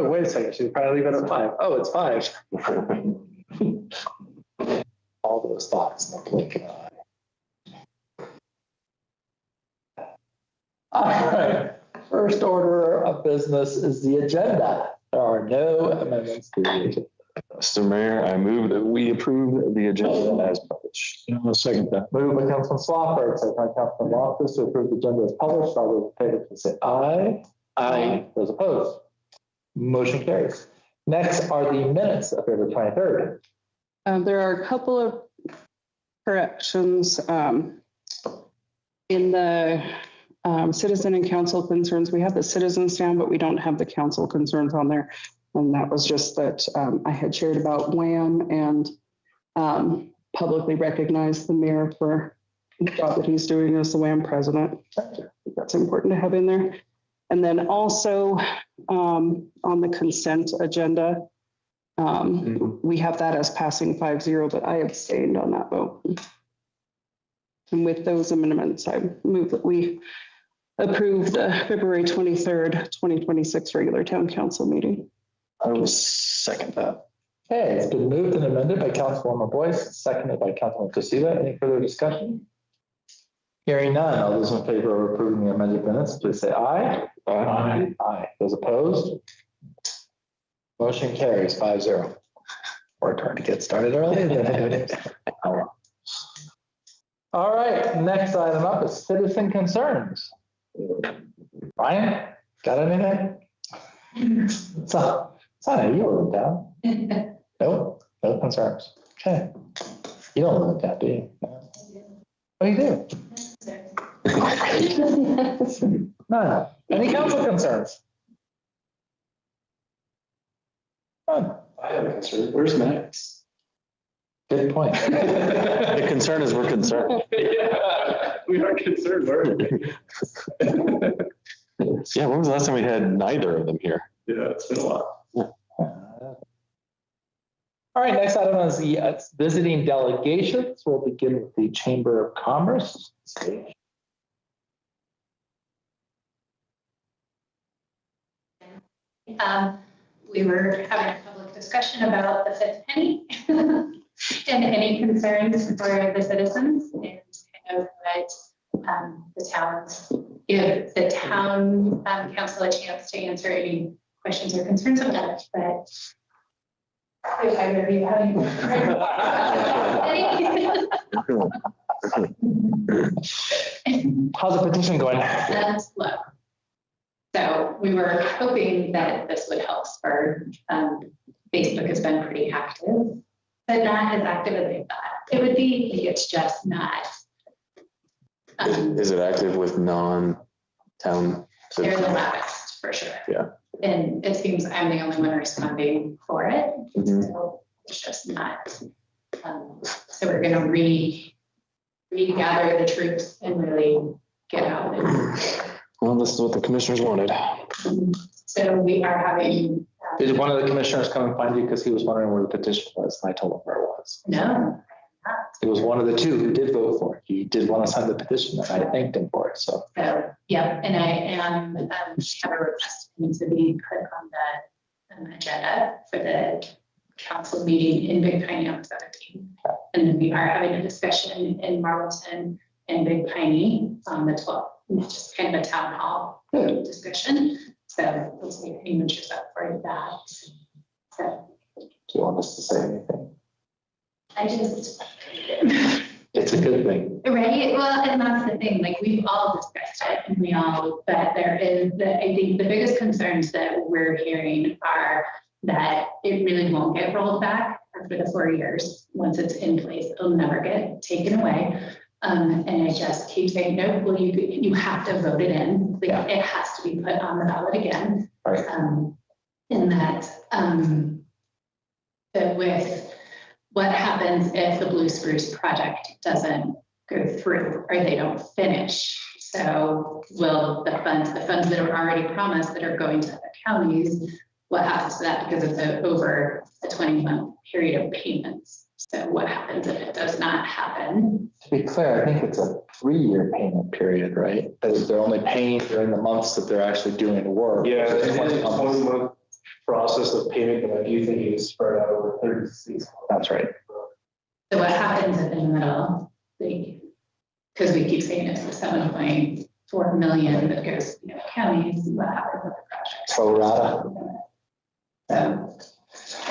wait a second, should probably leave it at 5. Oh, it's 5. All those thoughts in the blink of an eye. All right, first order of business is the agenda. There are no amendments to the agenda. Mr. Mayor, I move that we approve the agenda as published. I'll second that. Moved by Councilman Swafford, second by Councilman Loftus to approve the agenda as published. All those in favor, please say aye. Aye. Those opposed? Motion carries. Next are the minutes of February 23rd. There are a couple of corrections in the citizen and council concerns. We have the citizens down, but we don't have the council concerns on there. And that was just that I had shared about WHAM and publicly recognized the mayor for the job that he's doing as the WHAM president. I think that's important to have in there. And then also on the consent agenda, we have that as passing 5-0, but I abstained on that vote. And with those amendments, I move that we approve the February 23rd, 2026 regular town council meeting. I will second that. Okay, it's been moved and amended by Councilwoman Boyce, seconded by Councilman Cosilla. Any further discussion? Hearing none, all those in favor of approving the amended minutes, please say aye. Aye. Aye. Those opposed? Motion carries 5-0. Worked hard to get started early. All right, next item up is citizen concerns. Ryan, got anything? So, Sana, you live down? Nope, no concerns. Okay. You don't live down, do you? No. Oh, you do? No. Any council concerns? None. I have a concern. Where's Max? Good point. The concern is we're concerned. Yeah, we are concerned, aren't we? Yeah, when was the last time we had neither of them here? Yeah, it's been a while. All right, next item is the visiting delegations. We'll begin with the Chamber of Commerce. We were having a public discussion about the fifth penny and any concerns for the citizens and kind of what the towns give the town council a chance to answer any questions or concerns about it. But if I review having How's the petition going? that's low. So we were hoping that this would help spur. Facebook has been pretty active, but not as active as they thought it would be. It's just not. Is it active with non-town? They're the loudest for sure. Yeah. And it seems I'm the only one responding for it. Mhm. So it's just not. So we're going to regather the troops and really get out. Well, this is what the commissioners wanted. So we are having. Did one of the commissioners come and find you because he was wondering where the petition was? And I told him where it was. No. It was one of the two who did vote for it. He did want to sign the petition and I thanked him for it. So, Yeah, and I am have a request to be put on the agenda for the council meeting in Big Piney on the 17th. And then we are having a discussion in Marlton and Big Piney on the 12th. It's just kind of a town hall discussion. So we'll see if anyone shows up for that. So do you want us to say anything? I just. It's a good thing. Right. Well, and that's the thing, like we've all discussed it and we all, but there is I think the biggest concerns that we're hearing are that it really won't get rolled back after the 4 years. Once it's in place, it'll never get taken away. And I just keep saying, no, well, you have to vote it in. Like, yeah. It has to be put on the ballot again. Right. And that with what happens if the Blue Spruce project doesn't go through or they don't finish? So will the funds that are already promised that are going to other counties, what happens to that? Because it's over a 20-month period of payments. So what happens if it does not happen? To be clear, I think it's a 3-year payment period, right? That is, they're only paying during the months that they're actually doing work. Yeah, it's 20 months. process of payment, but I do think it is spread out over 36. That's right. So what happens in the middle, because we keep saying it's the 7.4 million that goes to the counties, what happens with the project? Pro rata. So,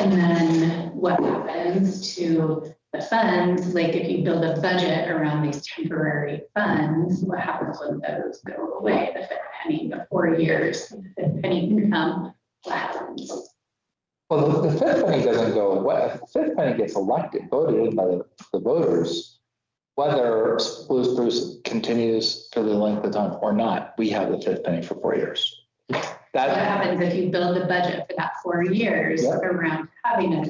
and then what happens to the funds, like if you build a budget around these temporary funds, what happens when those go away, the fifth penny, the 4 years, the fifth penny income, what happens? Well, the fifth penny doesn't go away. The fifth penny gets elected, voted in by the voters. Whether Blues Spruce continues for the length of time or not, we have the fifth penny for 4 years. What That, happens if you build a budget for that 4 years Yep. around having a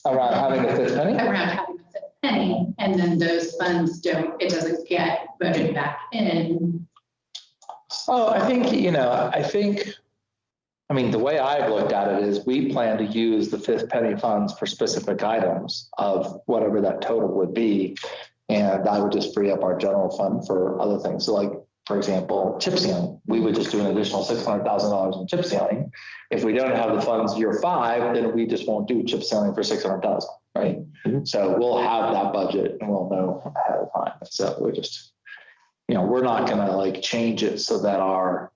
around having the fifth penny? around having a fifth penny, and then those funds don't, it doesn't get voted back in? Oh, I think, I mean, the way I've looked at it is we plan to use the fifth penny funds for specific items of whatever that total would be. And I would just free up our general fund for other things. So like, for example, chip sealing, we would just do an additional $600,000 in chip sealing. If we don't have the funds year 5, then we just won't do chip sealing for 600,000, right? So we'll have that budget and we'll know ahead of time. So we're just, we're not gonna like change it so that our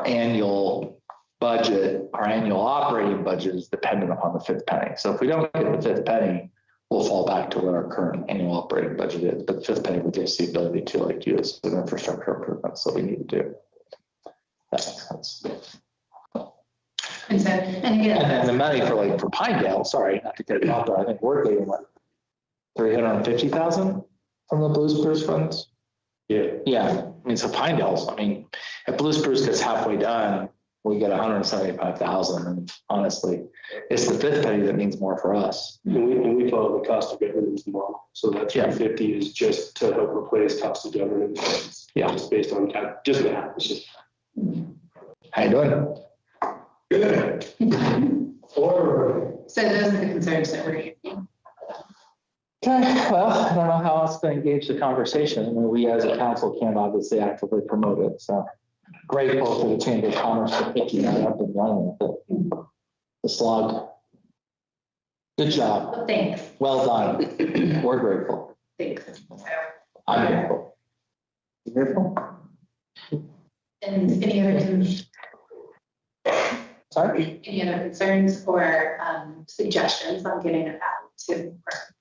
annual budget, our annual operating budget is dependent upon the fifth penny. So if we don't get the fifth penny, we'll fall back to what our current annual operating budget is. But the fifth penny would give us the ability to like use the infrastructure improvements that we need to do. That makes sense. And so, and again. And then the money for Pinedale, sorry, not to cut you off, but I think we're getting what, 350,000 from the Blues Spruce funds? Yeah. Yeah, I mean, so Pinedale's, if Blues Spruce gets halfway done, we get 175,000, and honestly, it's the fifth penny that means more for us. And we follow the cost of governance model. So that Yeah. 350 is just to help replace cost of governance. Yeah. Just based on just that. It's just. How you doing? Good. Or. So those are the concerns that we're hearing. Okay, well, I don't know how else to engage the conversation. I mean, we as a council can't obviously actively promote it, so grateful for the Chamber of Commerce for picking that up and running with it. The slog. Good job. Well, thanks, Well done. We're grateful. thanks. So, I'm grateful. You grateful? and any other, Sorry? any other concerns or suggestions on getting it out to work?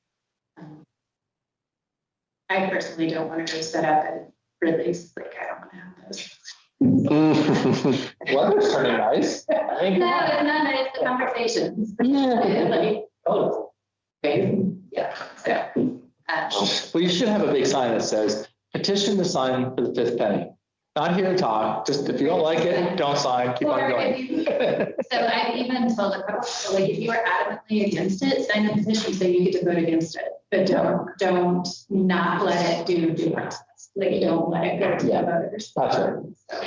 I personally don't want to go set up and release, like, I don't want to have those. Weather's turning nice. No, it's not nice, the conversations. Like, oh, okay, yeah, so. Well, you should have a big sign that says petition to sign for the fifth penny. Not here to talk, just if you don't like it, don't sign, keep on Or going. if you- So I've even told a couple, so like if you are adamantly against it, sign the petition so you get to vote against it. But don't not let it do due process. Like don't let it go to the Yeah. voters. That's right. So,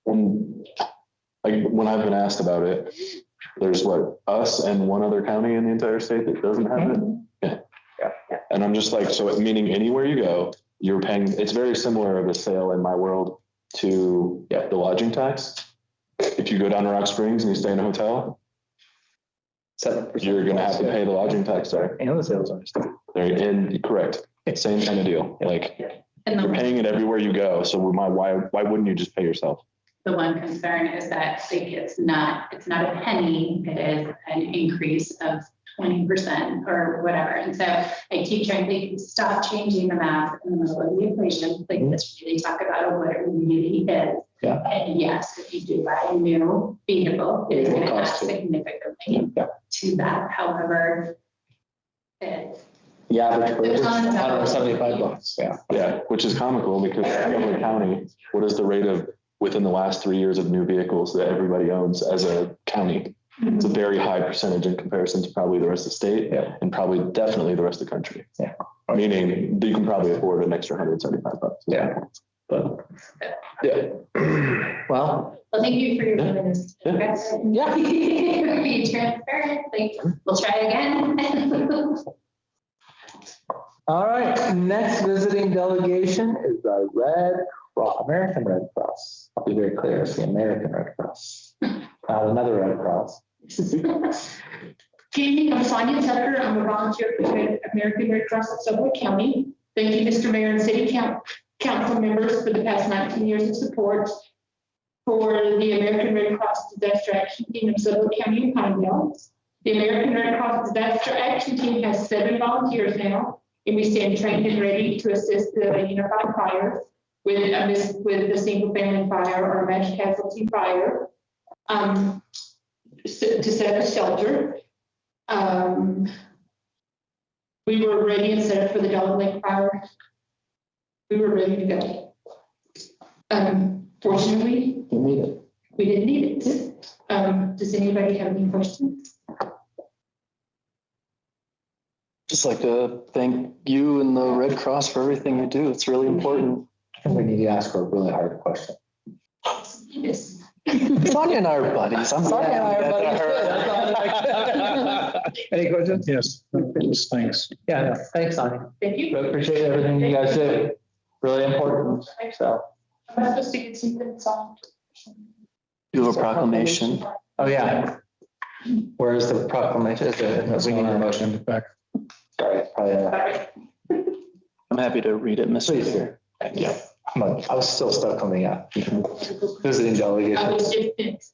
And like when I've been asked about it, there's what, us and one other county in the entire state that doesn't have it. Yeah. And I'm just like, so meaning anywhere you go, you're paying, it's very similar of a sale in my world to the lodging tax. If you go down to Rock Springs and you stay in a hotel, 7%. you're gonna have to pay the lodging tax there. And the sales are still. And correct, same kind of deal. Like And you're paying it everywhere you go. So why wouldn't you just pay yourself? the one concern is that like, it's not a penny, it is an increase of 20% or whatever. And so I keep trying to stop changing the math in the middle of the equation. Like let's really talk about what it really is. Yeah. And yes, if you do buy a new vehicle, it is going to add significantly to that. However, it's The average The was common $175. Yeah. Yeah, which is comical because Montgomery County, what is the rate of within the last 3 years of new vehicles that everybody owns as a county? It's a very high percentage in comparison to probably the rest of the state and probably definitely the rest of the country. Yeah. Meaning you can probably afford an extra $175. Yeah. But yeah. Well, Well, thank you for your willingness. Yeah. Be transparent. Like, we'll try again. all right, next visiting delegation is the American Red Cross. I'll be very clear, it's the American Red Cross. Not another Red Cross. Jamie, I'm Sonia Tucker. I'm a volunteer for the American Red Cross of Suffolk County. Thank you, Mr. Mayor and City Council members for the past 19 years of support for the American Red Cross Disaster Action Team of Suffolk County and Pinedale. The American Red Cross Disaster Action Team has 7 volunteers now, and we stand trained and ready to assist the unified fire with the single family fire or match casualty fire to set a shelter. We were ready and set up for the Dog Lake fire. We were ready to go. Fortunately, we didn't need it. Does anybody have any questions? Just like to thank you and the Red Cross for everything you do. It's really important. I think we need to ask her a really hard question. Yes. Sonia and I are buddies. Sonia and I are buddies. Any questions? Yes, just thanks. Yeah, no, thanks, Sonia. Thank you. We appreciate everything you guys do. Really important. So, Am I supposed to get something soft? You have a proclamation. oh yeah. Where is the proclamation? Is it? We need a motion. Back. Sorry, probably. Sorry. I'm happy to read it, Mr. Please. Mayor. Yeah. I was still stuck on the visiting I delegation. was just.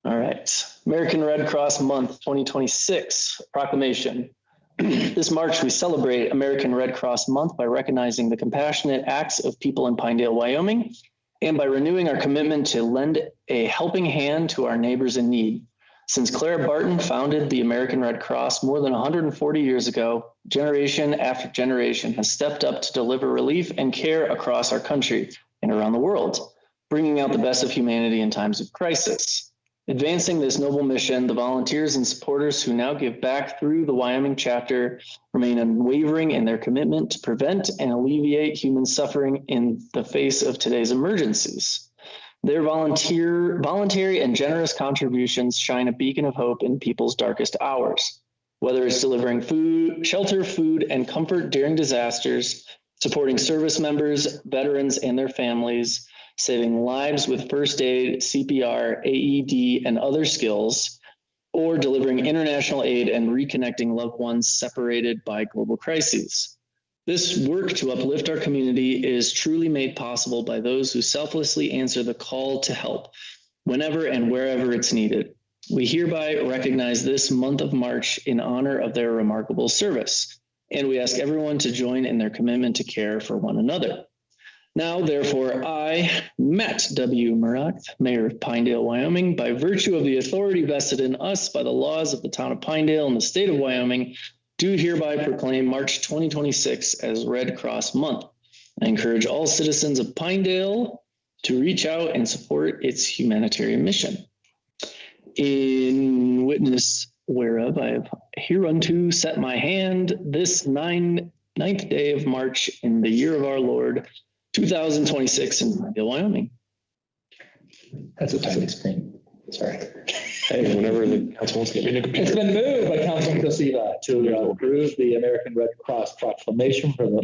All right. American Red Cross Month 2026 proclamation. This March, we celebrate American Red Cross Month by recognizing the compassionate acts of people in Pinedale, Wyoming, and by renewing our commitment to lend a helping hand to our neighbors in need. Since Clara Barton founded the American Red Cross more than 140 years ago, generation after generation has stepped up to deliver relief and care across our country and around the world, bringing out the best of humanity in times of crisis. Advancing this noble mission, the volunteers and supporters who now give back through the Wyoming chapter remain unwavering in their commitment to prevent and alleviate human suffering in the face of today's emergencies. Their voluntary and generous contributions shine a beacon of hope in people's darkest hours. Whether it's delivering food, shelter, food, and comfort during disasters, supporting service members, veterans, and their families, saving lives with first aid, CPR, AED, and other skills, or delivering international aid and reconnecting loved ones separated by global crises. This work to uplift our community is truly made possible by those who selflessly answer the call to help whenever and wherever it's needed. We hereby recognize this month of March in honor of their remarkable service, and we ask everyone to join in their commitment to care for one another. Now, therefore, I, Matt W. Murdoch, Mayor of Pinedale, Wyoming, by virtue of the authority vested in us by the laws of the town of Pinedale and the state of Wyoming, do hereby proclaim March 2026 as Red Cross Month. I encourage all citizens of Pinedale to reach out and support its humanitarian mission. In witness whereof I have hereunto set my hand this ninth day of March in the year of our Lord, 2026 in Pinedale, Wyoming. That's a tiny screen. Sorry. Hey, whenever the council wants to get me. It's been moved by Councilman Cosilla to approve the American Red Cross proclamation for the.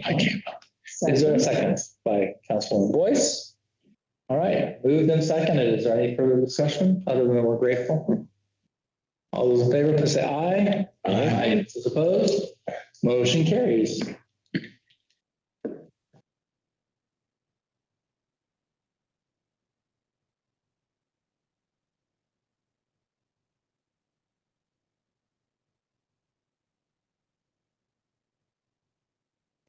Is there a second by Councilwoman Boyce? All right, moved and seconded. Is there any further discussion other than we're grateful? All those in favor, please say aye. Aye. Those opposed? Motion carries.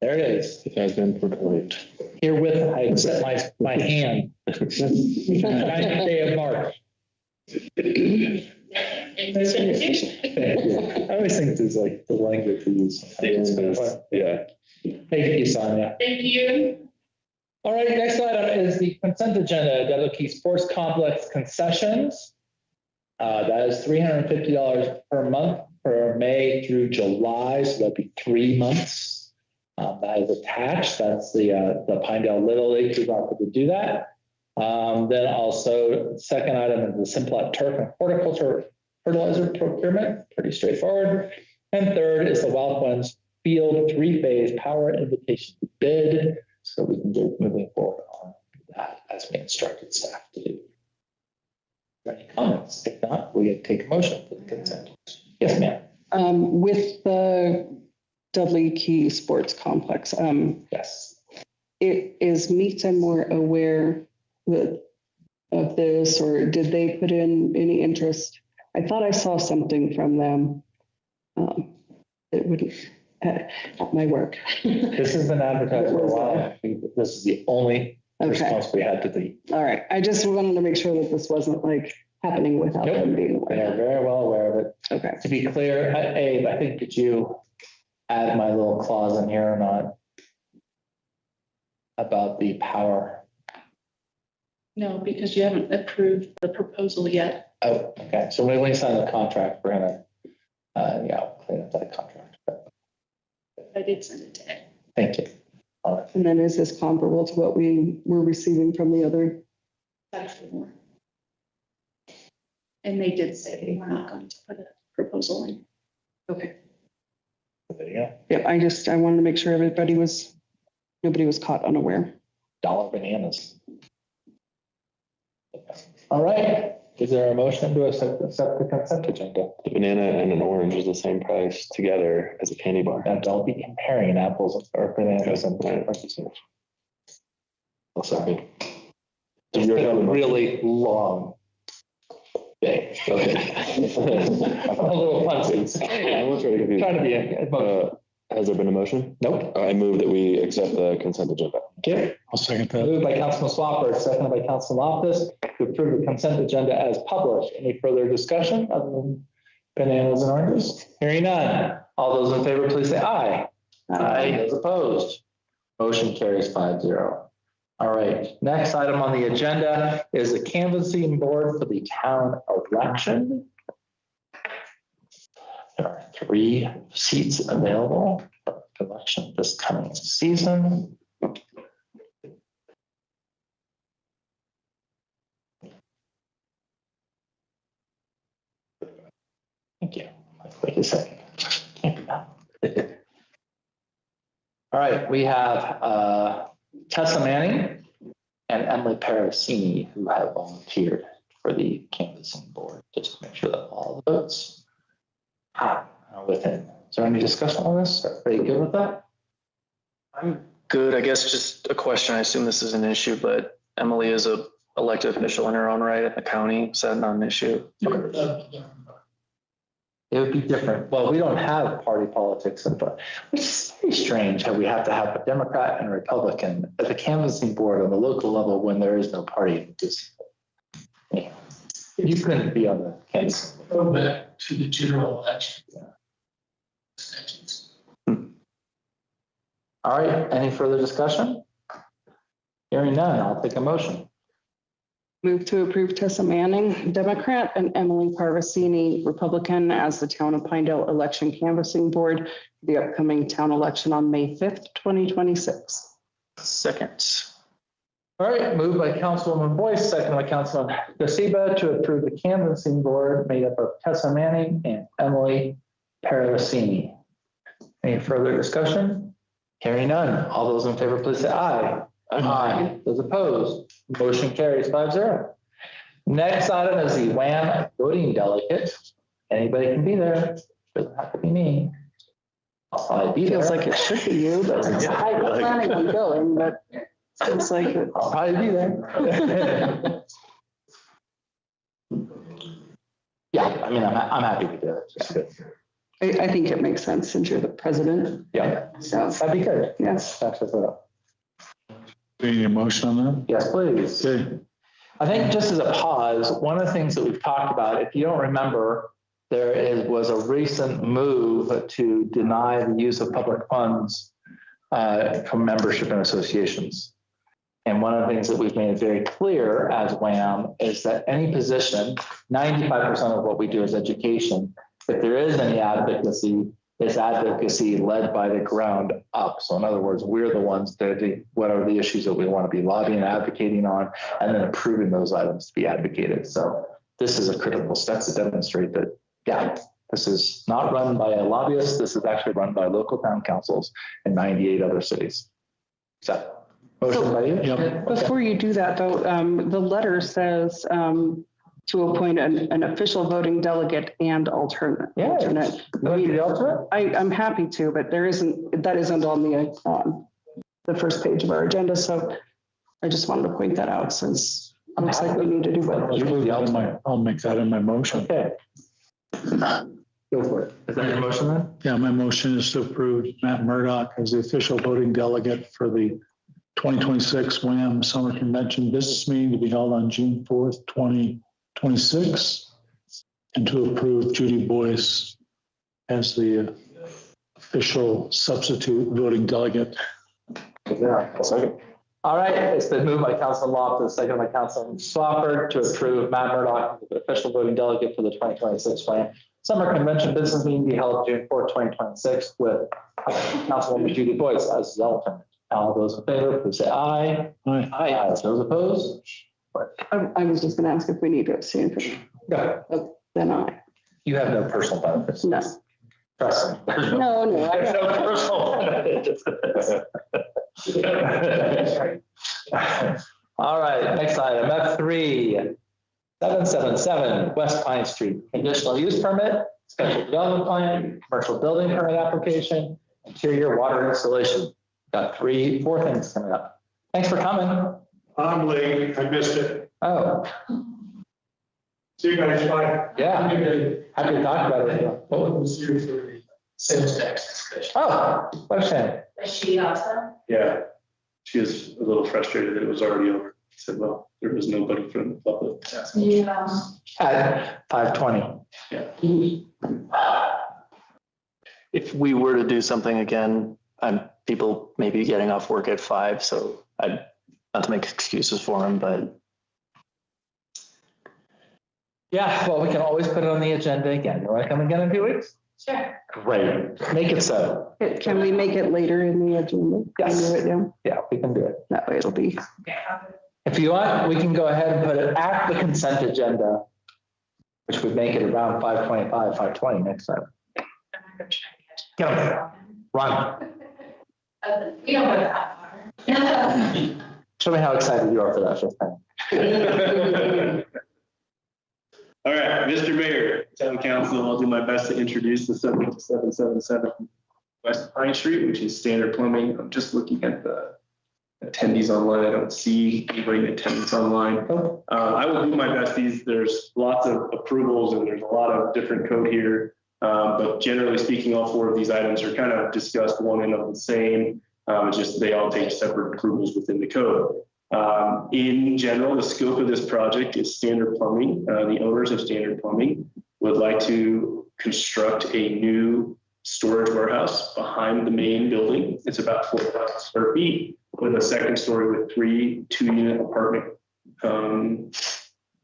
There it is. It has been proclaimed. Herewith, I accept my hand. Ninth day of March. I always think there's like the language we use. Yeah. Thank you, Sonia. Thank you. All right, next item is the consent agenda, Devil Key Sports Complex concessions. That is $350 per month for May through July, so that'd be 3 months. That is attached. That's the Pinedale Little League who's offered to do that. Then also, second item is the Simplot Turf and Horticulture Fertilizer Procurement, pretty straightforward. And third is the Wild Ones Field 3-phase power invitation to bid, so we can get moving forward on that as we instructed staff to do. Any comments? If not, we can take a motion for the consent. Yes, ma'am. With the Dudley Key Sports Complex, Yes. is Meets and More aware of this, or did they put in any interest? I thought I saw something from them. It wouldn't, at my work. This has been advertised for a while. This is the only Okay, response we had to the. all right. I just wanted to make sure that this wasn't like happening without them being They are aware. very well aware of it. Okay. To be clear, Abe, I think that you add my little clause in here or not about the power. No, because you haven't approved the proposal yet. Oh, okay. So when we sign the contract, we're gonna, yeah, clean up that contract. I did send it to Ed. Thank you. All right. And then is this comparable to what we were receiving from the other? Actually more. And they did say they were not going to put a proposal in. Okay. There you go. Yep, I wanted to make sure nobody was caught unaware. Dollar bananas. All right. Is there a motion to accept the consent agenda? The banana and an orange is the same price together as a candy bar. Now, don't be comparing apples or bananas and oranges. I'll second. It's been a really long day. Okay. I'm a little funsies. I was trying to confuse. Trying to be. Has there been a motion? Nope. I move that we accept the consent agenda. Okay. I'll second that. Moved by Councilman Swapper, seconded by Councilman Loftus to approve the consent agenda as published. Any further discussion other than bananas and oranges? Hearing none. All those in favor, please say aye. Those opposed. Motion carries 5-0. All right. Next item on the agenda is the canvassing board for the town election. There are 3 seats available for election this coming season. Thank you. Wait a second. All right, we have Tessa Manning and Emily Parasini who have volunteered for the canvassing board, just to make sure that all the votes are within. Is there any discussion on this? Are you good with that? I'm good. I guess just a question. I assume this is an issue, but Emily is a elected official in her own right at the county. Is that not an issue? It would be different. Well, we don't have party politics, but which is very strange how we have to have a Democrat and a Republican at the canvassing board on the local level when there is no party. Just, yeah. You couldn't be on the canvass. Go back to the general election. All right, any further discussion? Hearing none, I'll take a motion. Move to approve Tessa Manning, Democrat, and Emily Parvasini, Republican, as the Town of Pinedale Election Canvassing Board for the upcoming town election on May 5th, 2026. Second. All right, moved by Councilwoman Boyce, second by Councilman DeSiba to approve the canvassing board made up of Tessa Manning and Emily Parvasini. Any further discussion? Hearing none. All those in favor, please say aye. Aye. Those opposed, motion carries 5-0. Next item is the WAM voting delegate. Anybody can be there. Doesn't have to be me. I'll probably be there. Feels like it should be you, but I was planning on going, but seems like it. I'll probably be there. Yeah, I mean, I'm happy to do it. It's good. I think it makes sense since you're the president. Yeah, So, that'd be good. yes. That's what's up. Do you need a motion on that? Yes, please. Okay. I think just as a pause, one of the things that we've talked about, if you don't remember, was a recent move to deny the use of public funds from membership in associations. And one of the things that we've made very clear as WAM is that any position, 95% of what we do is education. If there is any advocacy, it's advocacy led by the ground up. So in other words, we're the ones that what are the issues that we want to be lobbying, advocating on, and then approving those items to be advocated. So this is a critical step to demonstrate that, yeah, this is not run by a lobbyist. This is actually run by local town councils in 98 other cities. So Motion by you? Yep. Before you do that, though, the letter says to appoint an official voting delegate and alternate. Yeah. alternate. You want to be the alternate? I'm happy to, but that isn't on the first page of our agenda. So I just wanted to point that out since it looks like we need to do both. I'll make that in my motion. Okay. Go for it. Is that your motion then? Yeah, my motion is to approve Matt Murdock as the official voting delegate for the 2026 WAM Summer Convention Business Meeting to be held on June 4th, 2026. And to approve Judy Boyce as the official substitute voting delegate. Second. All right, it's been moved by Councilman Loftus, second by Councilman Swafford to approve Matt Murdock as the official voting delegate for the 2026 WAM Summer Convention Business Meeting to be held June 4th, 2026 with Councilwoman Judy Boyce as the alternate. All those in favor, please say aye. Aye. Aye. Those opposed? I was just going to ask if we need to abstain from Go. then aye. You have no personal benefits. No. Trust me. No. There's no personal benefits. All right, next item, F3, 777 West Pine Street, conditional use permit, special development plan, commercial building permit application, interior water installation. Got 4 things coming up. Thanks for coming. I'm late, I missed it. Oh, See you guys, bye. yeah. Happy to talk about it. What was your for the sales tax discussion? Oh, what a shame. Is she also? Yeah, she was a little frustrated that it was already over. I said, well, there was nobody from the public. Yeah. At 5:20. If we were to do something again, people may be getting off work at 5, so not to make excuses for them, but Yeah, well, we can always put it on the agenda again. You want to come again in 2 weeks? Sure. Great. Make it so. Can we make it later in the agenda? Can we move it down? Yeah, we can do it. That way it'll be. If you want, we can go ahead and put it at the consent agenda, which would make it around 5:25, 5:20 next time. I'm not gonna try to catch Go, run. We don't go that far. Show me how excited you are for that first time. All right, Mr. Mayor, Town Council, I'll do my best to introduce the subject of 777 West Pine Street, which is standard plumbing. I'm just looking at the attendees online. I don't see anybody in attendance online. I will do my best. There's lots of approvals and there's a lot of different code here. But generally speaking, all 4 of these items are kind of discussed one and of the same. It's just they all take separate approvals within the code. In general, the scope of this project is standard plumbing. The owners of standard plumbing would like to construct a new storage warehouse behind the main building. It's about 4,000 square feet with a second story with 3 2-unit apartment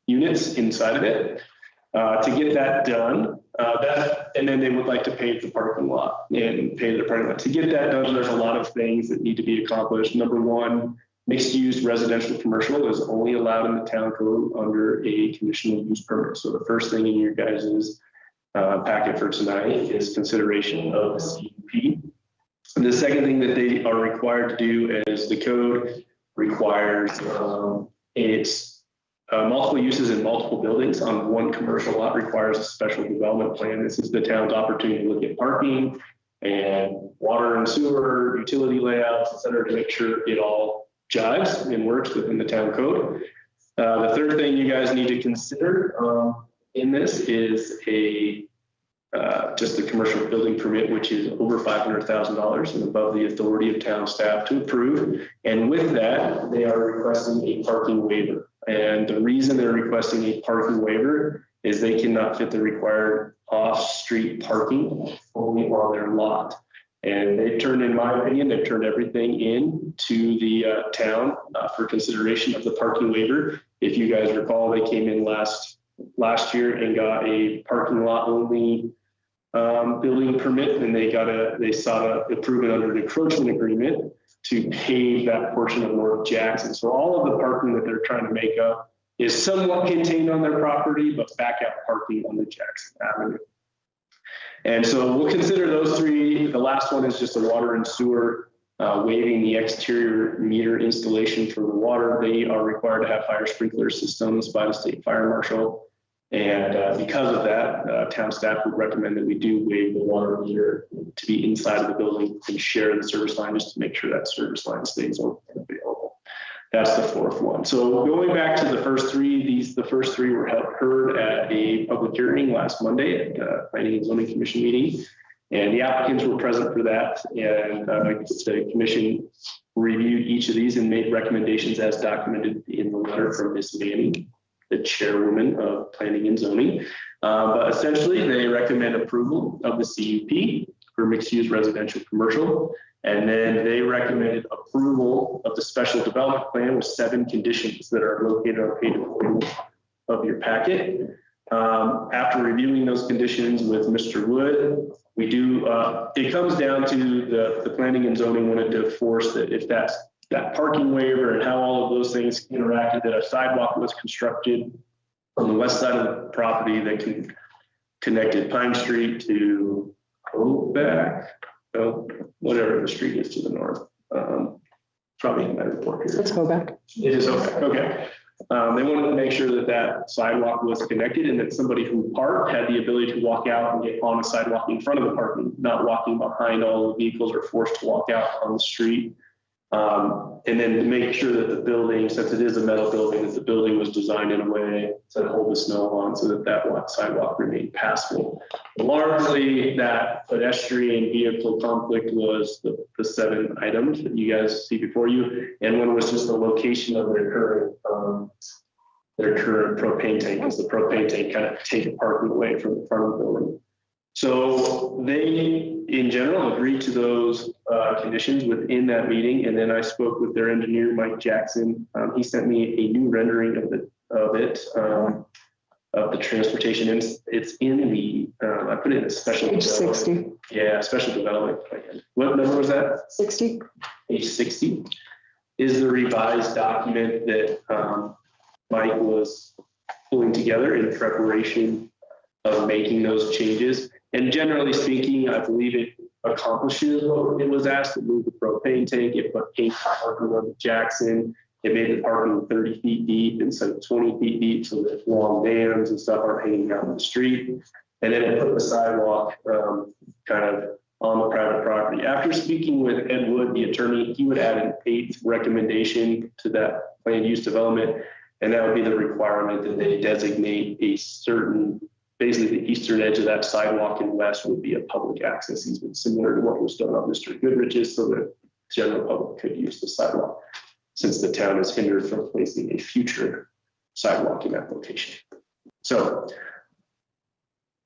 units inside of it. To get that done, and then they would like to pave the parking lot and pave the parking lot. To get that done, there's a lot of things that need to be accomplished. Number one, mixed-use residential commercial is only allowed in the town code under a conditional use permit. So the first thing in your guys' packet for tonight is consideration of the CUP. And the second thing that they are required to do is the code requires it's multiple uses in multiple buildings on one commercial lot requires a special development plan. This is the town's opportunity to look at parking and water and sewer, utility layouts, et cetera, to make sure it all jives and works within the town code. The third thing you guys need to consider in this is just the commercial building permit, which is over $500,000 and above the authority of town staff to approve. And with that, they are requesting a parking waiver. And the reason they're requesting a parking waiver is they cannot fit the required off-street parking only on their lot. And they've turned, in my opinion, they've turned everything in to the town for consideration of the parking waiver. If you guys recall, they came in last year and got a parking lot only building permit, and they sought to approve it under an encroachment agreement to pave that portion of North Jackson. So all of the parking that they're trying to make up is somewhat contained on their property, but back out parking on the Jackson Avenue. And so we'll consider those 3. The last one is just a water and sewer waiving the exterior meter installation for the water. They are required to have fire sprinkler systems by the state fire marshal. And because of that, town staff would recommend that we do waive the water meter to be inside of the building and share the service line just to make sure that service line stays open and available. That's the fourth one. So going back to the first three, the first three were heard at a public hearing last Monday at the Planning and Zoning Commission meeting. And the applicants were present for that. And the commission reviewed each of these and made recommendations as documented in the letter from Ms. Manning, the chairwoman of Planning and Zoning. But essentially, they recommend approval of the CUP for mixed-use residential commercial. And then they recommended approval of the special development plan with 7 conditions that are located on page 40 of your packet. After reviewing those conditions with Mr. Wood, we do, it comes down to the Planning and Zoning wanted to force that if that parking waiver and how all of those things interacted, that a sidewalk was constructed on the west side of the property that connected Pine Street to whatever the street is to the north. Probably a better report here. Let's go back. It is okay. Okay. They wanted to make sure that that sidewalk was connected and that somebody who parked had the ability to walk out and get on the sidewalk in front of the parking, not walking behind all the vehicles or forced to walk out on the street. And then to make sure that the building, since it is a metal building, that the building was designed in a way to hold the snow on so that that sidewalk remained passable. Largely, that pedestrian vehicle conflict was the 7 items that you guys see before you. And one was just the location of their current propane tank, because the propane tank kind of take parking away from the front of the building. So they, in general, agreed to those conditions within that meeting. And then I spoke with their engineer, Mike Jackson. He sent me a new rendering of the transportation. And it's in the, I put it in a special. Page 60. Yeah, special development plan. What number was that? 60. Page 60 is the revised document that Mike was pulling together in preparation of making those changes. And generally speaking, I believe it accomplishes what it was asked. It moved the propane tank, it put paint parking on the Jackson, it made the parking 30 feet deep instead of 20 feet deep so that long vans and stuff aren't hanging out in the street. And then it put the sidewalk kind of on the private property. After speaking with Ed Wood, the attorney, he would add an 8th recommendation to that planned use development. And that would be the requirement that they designate a certain, basically the eastern edge of that sidewalk in west would be a public access easement, similar to what was done on Mr. Goodrich's, so that general public could use the sidewalk, since the town is hindered from placing a future sidewalk in that location. So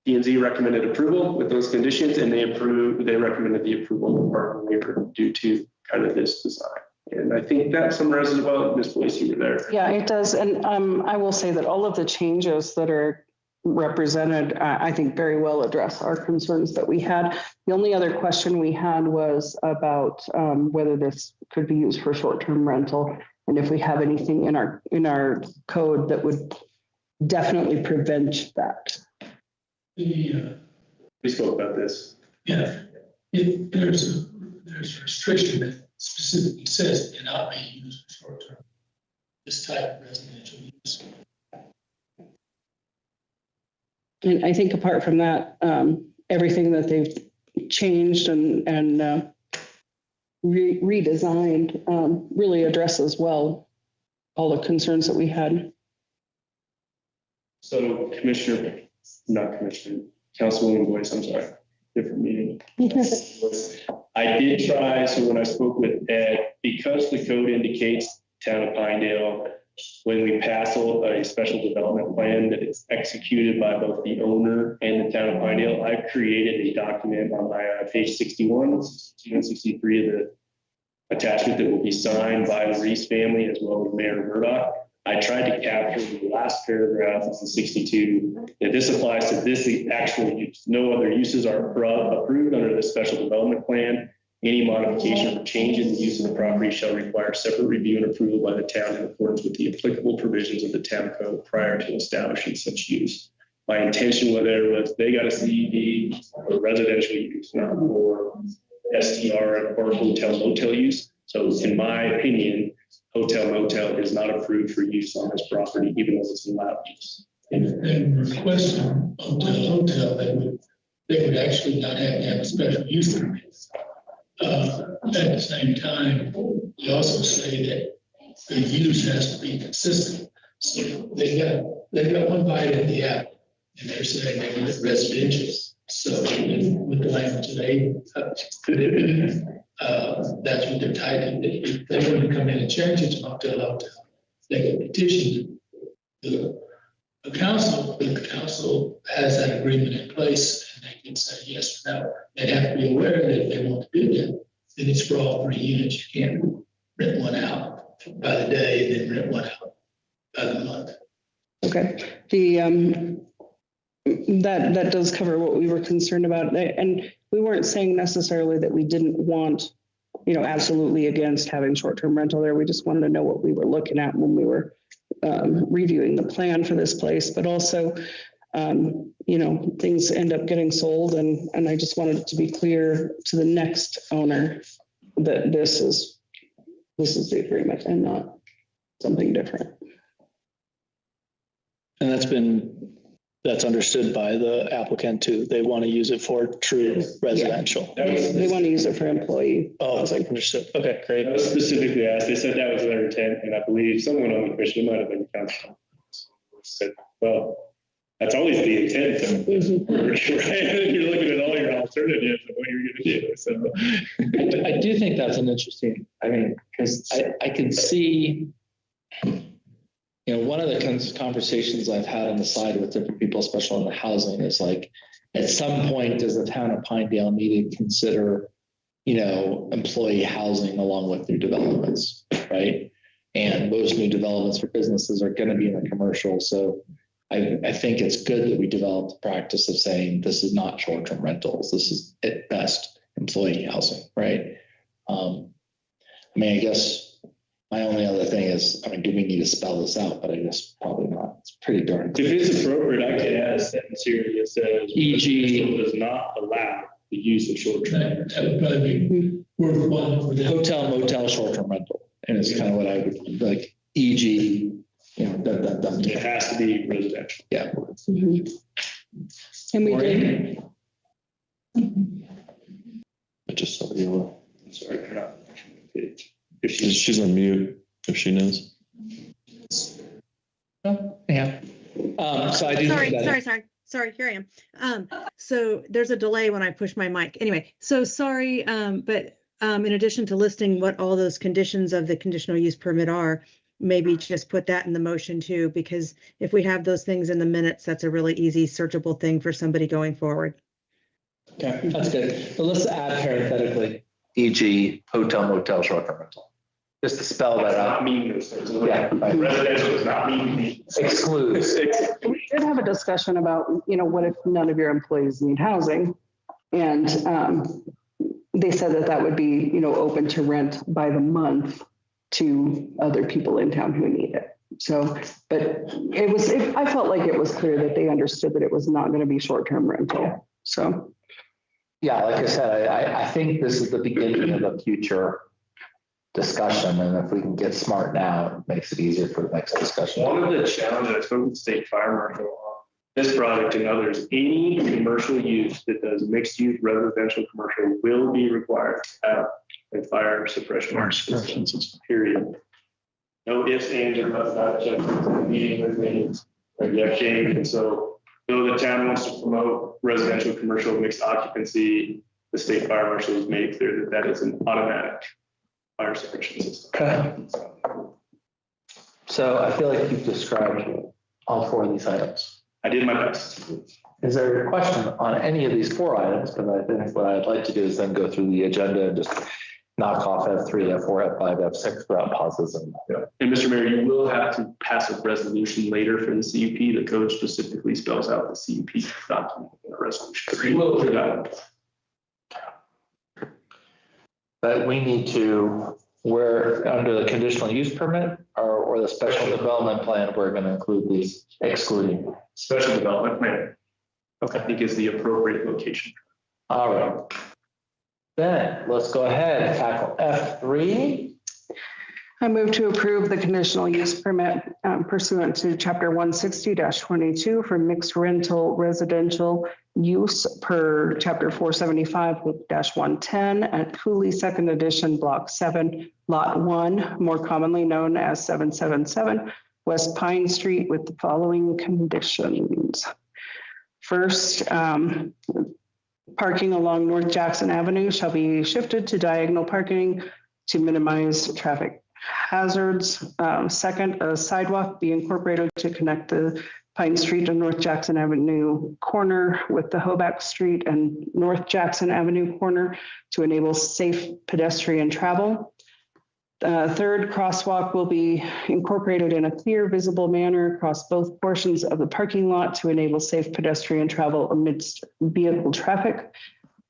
P&Z recommended approval with those conditions, and they recommended the approval of the parking waiver due to kind of this design. And I think that summarizes well. Ms. Boyce, you were there. Yeah, it does. And I will say that all of the changes that are represented, I think very well address our concerns that we had. The only other question we had was about whether this could be used for short-term rental, and if we have anything in our code that would definitely prevent that. We spoke about this. Yeah, if there's a restriction that specifically says it cannot be used for short-term, this type of residential use. And I think apart from that, everything that they've changed and redesigned really addresses well all the concerns that we had. So Councilwoman Boyce, I'm sorry, different meeting. I did try, so when I spoke with Ed, because the code indicates town of Pinedale, when we pass a special development plan that it's executed by both the owner and the town of Pinedale, I've created a document on my page 61, 63 of the attachment that will be signed by the Reese family as well as Mayor Murdoch. I tried to capture the last paragraph of the 62, that this applies to this actual use. No other uses are approved under the special development plan. Any modification or change in the use of the property shall require separate review and approval by the town in accordance with the applicable provisions of the town code prior to establishing such use. My intention with it was they got a CED for residential use, not for STR or hotel motel use. So in my opinion, hotel motel is not approved for use on this property, even though it's allowed use. If they were requesting hotel, they would actually not have to have a special use permit. At the same time, you also say that the use has to be consistent. So they've got one bite at the apple, and they're saying they want it residential. So with the language today, that's what they're tied to. If they want to come in and change it to hotel, they can petition the council. If the council has that agreement in place, and they can say yes or no. They have to be aware that if they want to do that, then it's for all 3 units. You can't rent one out by the day and then rent one out by the month. Okay, that does cover what we were concerned about. And we weren't saying necessarily that we didn't want, absolutely against having short-term rental there. We just wanted to know what we were looking at when we were reviewing the plan for this place, but also, things end up getting sold, and I just wanted it to be clear to the next owner that this is the agreement and not something different. And that's understood by the applicant too. They want to use it for true residential. They want to use it for employee. Oh, understood. Okay, great. That was specifically asked. They said that was their intent, and I believe someone on the commission, it might have been council, said, well, that's always the intent. Right? You're looking at all your alternatives and what you're going to do. So I do think that's an interesting, because I can see, one of the conversations I've had on the side with different people, especially on the housing, is like, at some point, does the town of Pinedale need to consider, employee housing along with new developments, right? And most new developments for businesses are going to be in the commercial. So I think it's good that we developed the practice of saying this is not short-term rentals. This is at best employee housing, right? I guess my only other thing is, do we need to spell this out? But I guess probably not. It's pretty darn clear. if it's appropriate, I could add a sentence here that says, e.g. does not allow the use of short-term. That would probably be worthwhile for them. Hotel, motel, short-term rental. And it's kind of what I would like, e.g., It has to be residential. Yeah. Mm-hmm. And we did. Just so you know. Sorry, they're not. If she's on mute, if she knows. Yeah. So I do. Sorry, here I am. So there's a delay when I push my mic. Anyway, so sorry, but in addition to listing what all those conditions of the conditional use permit are, maybe just put that in the motion too, because if we have those things in the minutes, that's a really easy searchable thing for somebody going forward. Okay, that's good. But let's add parenthetically, e.g. hotel, motel, short-term rental. Just to spell that out. Not mean those things. Yeah, right. Residential does not mean Excludes. We did have a discussion about, what if none of your employees need housing? And they said that would be, open to rent by the month to other people in town who need it. So, but I felt like it was clear that they understood that it was not going to be short-term rental. So. Yeah, like I said, I think this is the beginning of a future discussion. And if we can get smart now, it makes it easier for the next discussion. One of the challenges I spoke with the state fire marshal on this project and others, any commercial use that does mixed use residential commercial will be required to have a fire suppression system, period. No ifs, ands, or buts, not just meeting with me, or Jeff James. And so, though the town wants to promote residential commercial mixed occupancy, the state fire marshal has made clear that that is an automatic fire suppression system. Okay. So I feel like you've described all 4 of these items. I did my best. Is there a question on any of these 4 items? Because I think what I'd like to do is then go through the agenda and just knock off F3, F4, F5, F6 without pauses. And Mr. Mayor, you will have to pass a resolution later for the CUP. The code specifically spells out the CUP document in the resolution. So you will do that. But we need to, we're under the conditional use permit or the special development plan, we're going to include these excluding. Special development plan. Okay. I think is the appropriate location. All right. Then let's go ahead and tackle F3. I move to approve the conditional use permit pursuant to chapter 160-22 for mixed rental residential use per chapter 475-110 at Cooley Second Edition, Block 7, Lot 1, more commonly known as 777 West Pine Street, with the following conditions. First, parking along North Jackson Avenue shall be shifted to diagonal parking to minimize traffic hazards. Second, a sidewalk be incorporated to connect the Pine Street and North Jackson Avenue corner with the Hoback Street and North Jackson Avenue corner to enable safe pedestrian travel. Third, crosswalk will be incorporated in a clear, visible manner across both portions of the parking lot to enable safe pedestrian travel amidst vehicle traffic.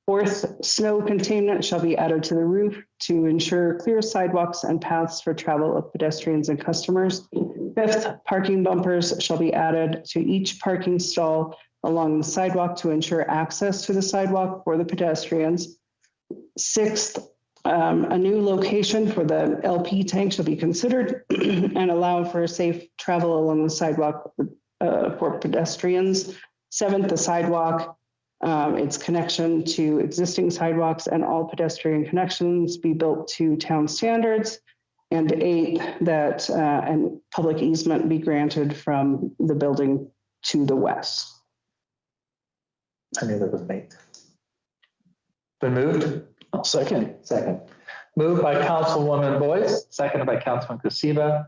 Fourth, snow containment shall be added to the roof to ensure clear sidewalks and paths for travel of pedestrians and customers. Fifth, parking bumpers shall be added to each parking stall along the sidewalk to ensure access to the sidewalk for the pedestrians. Sixth, a new location for the LP tank shall be considered and allow for safe travel along the sidewalk for pedestrians. Seventh, the sidewalk, its connection to existing sidewalks and all pedestrian connections be built to town standards. And eighth, that an public easement be granted from the building to the west. I knew that was me. Been moved? Second. Second. Moved by Councilwoman Boyce, seconded by Councilman Kusiba,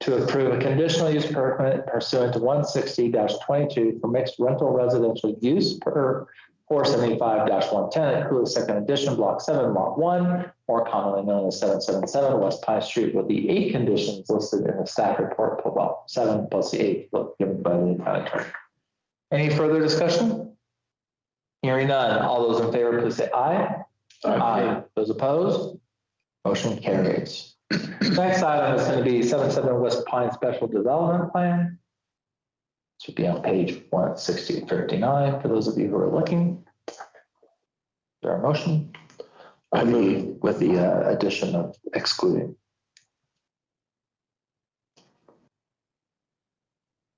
to approve a conditional use permit pursuant to 160-22 for mixed rental residential use per 475-110 at Cooley Second Edition, Block 7, Lot 1, more commonly known as 777 West Pine Street, with the 8 conditions listed in the staff report, well, 7 plus the 8 given by the county attorney. Any further discussion? Hearing none. All those in favor, please say aye. Aye. Those opposed? Motion carries. Next item is going to be 77 West Pine Special Development Plan. Should be on page 160-59 for those of you who are looking. Is there a motion? I move. With the addition of excluding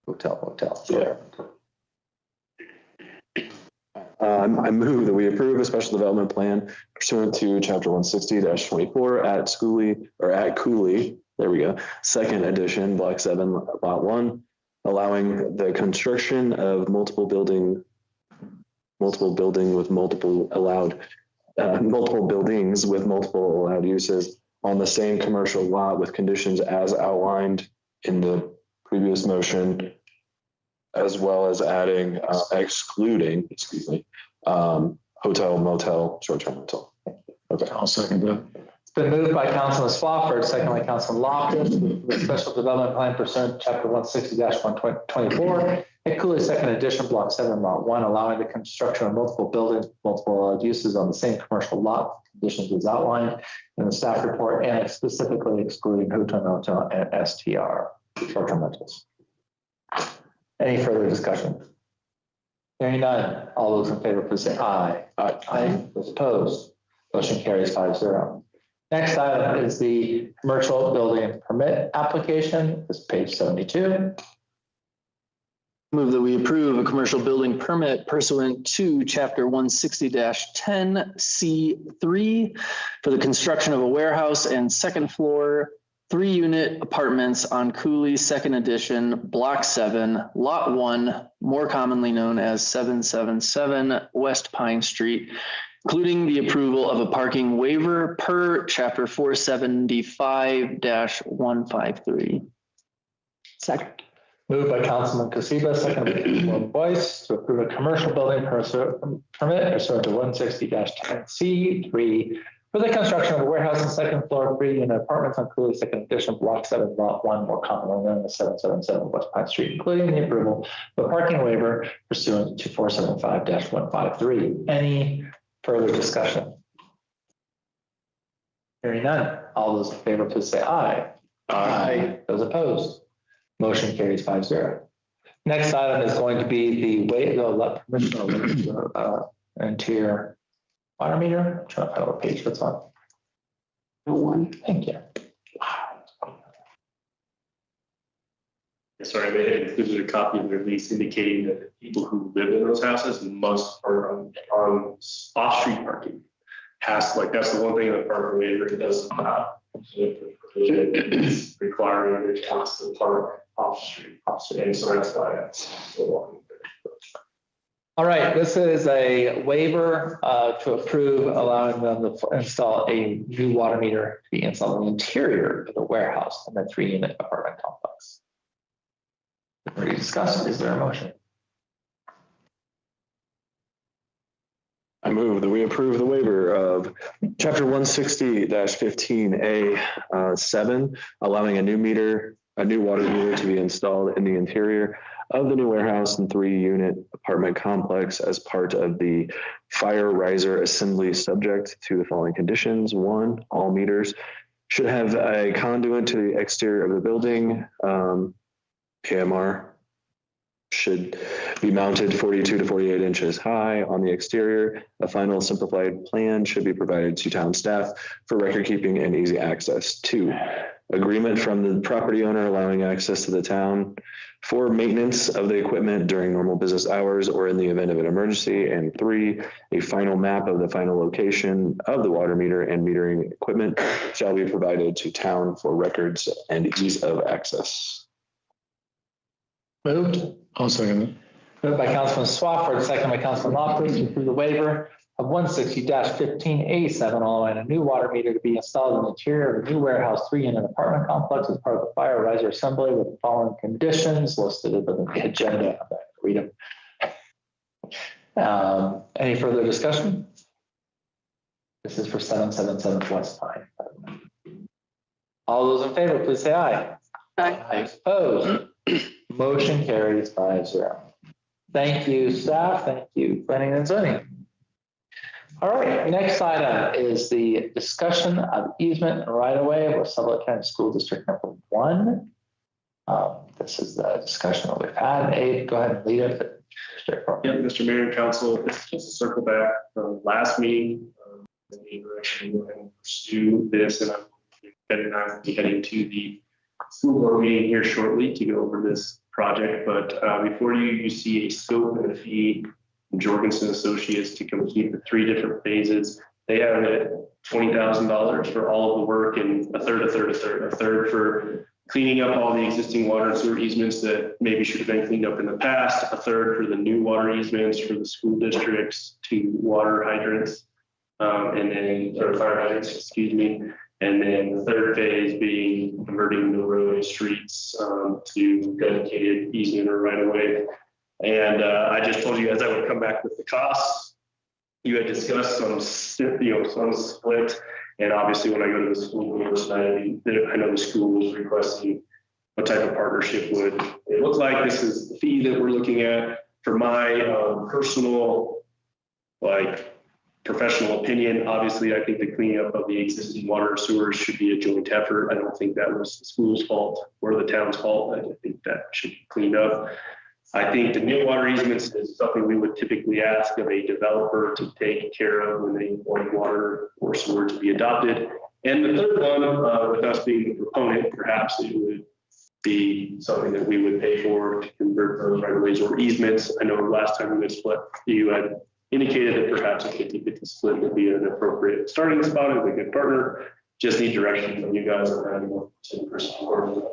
hotel. Yeah. I move that we approve a special development plan pursuant to chapter 160-24 at Cooley, there we go, Second Edition, Block 7, Lot 1, allowing the construction of multiple buildings with multiple allowed uses on the same commercial lot with conditions as outlined in the previous motion, as well as adding, excluding, hotel, motel, short-term rental. Okay. I'll second that. It's been moved by Councilman Swafford, second by Councilman Loftus, the special development plan pursuant to chapter 160-124 at Cooley Second Edition, Block 7, Lot 1, allowing the construction of multiple buildings, multiple uses on the same commercial lot, conditions as outlined in the staff report, and specifically excluding hotel, motel, and STR, short-term rentals. Any further discussion? Hearing none. All those in favor, please say aye. Aye. Those opposed? Motion carries 5-0. Next item is the commercial building permit application. This is page 72. Move that we approve a commercial building permit pursuant to chapter 160-10C3 for the construction of a warehouse and second floor 3-unit apartments on Cooley Second Edition, Block 7, Lot 1, more commonly known as 777 West Pine Street, including the approval of a parking waiver per chapter 475-153. Second. Moved by Councilman Kusiba, second by Councilman Boyce, to approve a commercial building permit pursuant to 160-10C3 for the construction of a warehouse and second floor 3-unit apartments on Cooley Second Edition, Block 7, Lot 1, more commonly known as 777 West Pine Street, including the approval of a parking waiver pursuant to 475-153. Any further discussion? Hearing none. All those in favor, please say aye. Aye. Those opposed? Motion carries 5-0. Next item is going to be the permission and tier water meter. I'm trying to find what page that's on. No one. Thank you. Sorry, they had included a copy of their lease indicating that the people who live in those houses must park on off-street parking. Like, that's the one thing that park waiver does not. It's requiring the council to park off-street. And so that's why that's so long. All right, this is a waiver to approve allowing them to install a new water meter to be installed in the interior of the warehouse in the 3-unit apartment complex. Already discussed, is there a motion? I move that we approve the waiver of chapter 160-15A 7, allowing a new water meter to be installed in the interior of the new warehouse and 3-unit apartment complex as part of the fire riser assembly, subject to the following conditions. 1, all meters should have a conduit to the exterior of the building. PMR should be mounted 42 to 48 inches high on the exterior. A final simplified plan should be provided to town staff for record keeping and easy access. 2, agreement from the property owner allowing access to the town for maintenance of the equipment during normal business hours or in the event of an emergency. And 3, a final map of the final location of the water meter and metering equipment shall be provided to town for records and ease of access. Moved. I'll second it. Moved by Councilman Swafford, second by Councilman Loftus to approve the waiver of 160-15A7, allowing a new water meter to be installed in the interior of a new warehouse 3-unit apartment complex as part of the fire riser assembly with the following conditions listed in the agenda. I'm not going to read them. Any further discussion? This is for 777 West Pine. All those in favor, please say aye. Aye. Opposed? Motion carries 5-0. Thank you, staff. Thank you, planning and zoning. All right, next item is the discussion of easement and right-of-way with Sublette County School District number 1. This is the discussion that we've had. Abe, go ahead and lead it. Yeah, Mr. Mayor and Council, this is just a circle back from last meeting. The direction we're going to pursue this, and I'm heading to the school board meeting here shortly to go over this project. But before you see a scope and a fee from Jorgensen Associates to complete the 3 different phases. They have it $20,000 for all of the work, and a third for cleaning up all the existing water and sewer easements that maybe should have been cleaned up in the past, a third for the new water easements for the school districts to water hydrants, and then, or fire hydrants, excuse me. And then the third phase being converting the road and streets to dedicated easement or right of way. And I just told you guys I would come back with the costs. You had discussed some split. And obviously when I go to the school board tonight, I know the school was requesting what type of partnership would it look like. This is the fee that we're looking at. For my personal, professional opinion, obviously, I think the cleaning up of the existing water and sewers should be a joint effort. I don't think that was the school's fault or the town's fault. I think that should be cleaned up. I think the new water easements is something we would typically ask of a developer to take care of when they want water or sewer to be adopted. And the third one, with us being the proponent, perhaps it would be something that we would pay for to convert those right of ways or easements. I know last time we had split, you had indicated that perhaps a 50-50 split would be an appropriate starting spot as a good partner. Just need direction from you guys around 10%.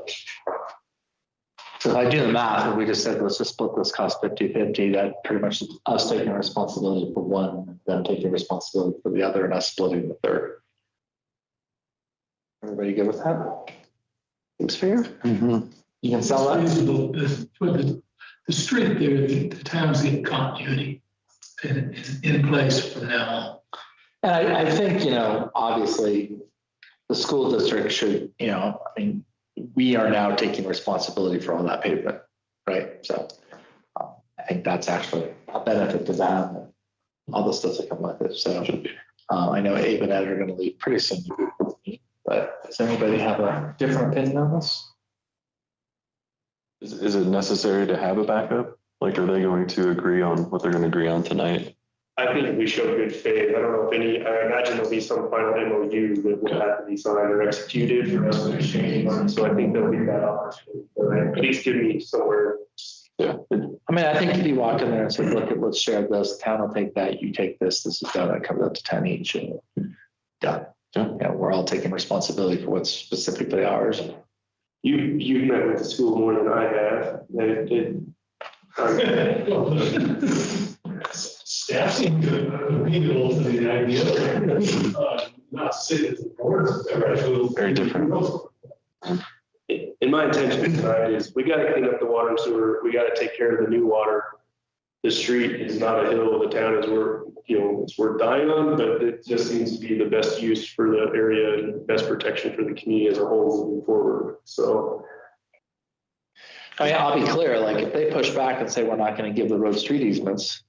So if I do the math, and we just said, let's just split this cost 50-50, that pretty much is us taking responsibility for one, them taking responsibility for the other, and us splitting the third. Everybody good with that? Seems fair. Mm-hmm. You can sell that? Reasonable. For the street there, the town's getting continuity in place from now on. And I think, obviously the school district should, we are now taking responsibility for all that pavement, right? So I think that's actually a benefit to them and all the stuff that come with it. So I know Abe and Ed are going to leave pretty soon, but does anybody have a different opinion on this? Is it necessary to have a backup? Are they going to agree on what they're going to agree on tonight? I think we showed good faith. I don't know if I imagine there'll be some final MOU that will have to be signed or executed for us to exchange money. So I think there'll be that opportunity. At least give me somewhere. Yeah. I mean, I think if you walk in there and say, look, let's share this, the town will take that, you take this is done, it comes up to 10 each. And done. Yeah, we're all taking responsibility for what's specifically ours. You've met with the school more than I have. Staff seem to amenable to the idea, not citizens boards, Very different. In my intention tonight is we got to clean up the water and sewer. We got to take care of the new water. The street is not a hill. The town is it's worth dying on, but it just seems to be the best use for the area and best protection for the community as a whole moving forward. So. I mean, I'll be clear, like if they push back and say, we're not going to give the road street easements,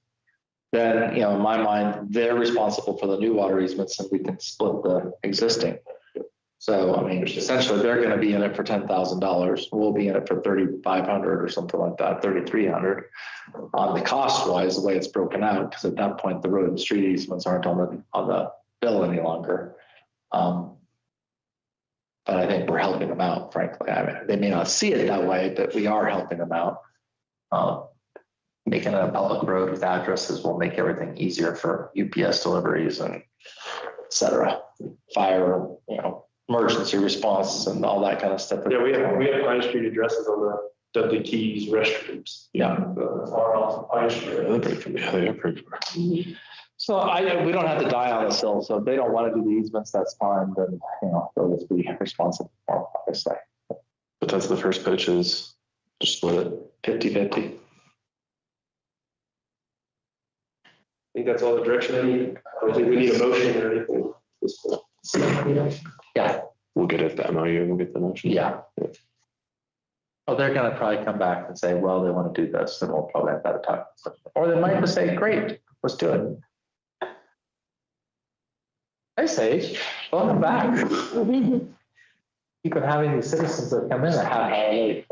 then, in my mind, they're responsible for the new water easements and we can split the existing. So, I mean, essentially they're going to be in it for $10,000. We'll be in it for 3,500 or something like that, 3,300 on the cost wise, the way it's broken out. Cause at that point, the road and street easements aren't on the bill any longer. But I think we're helping them out, frankly. I mean, they may not see it that way, but we are helping them out. Making it a public road with addresses will make everything easier for UPS deliveries and et cetera. Fire, emergency response and all that kind of stuff. Yeah, we have Pine Street addresses on the Dudley Keys restrooms. Yeah. Far off Pine Street. Yeah, pretty far. So we don't have to die on this hill. So if they don't want to do the easements, that's fine. Then, they'll just be responsible for it, obviously. But that's the first pitch is just split it. 50-50. I think that's all the direction I need. I don't think we need a motion or anything. Yeah. We'll get it the MOU, we'll get the motion. Yeah. Oh, they're going to probably come back and say, well, they want to do this, and we'll probably have that talk. Or they might just say, great, let's do it. Hey, Sage, welcome back. Keep on having these citizens that come in and have, hey,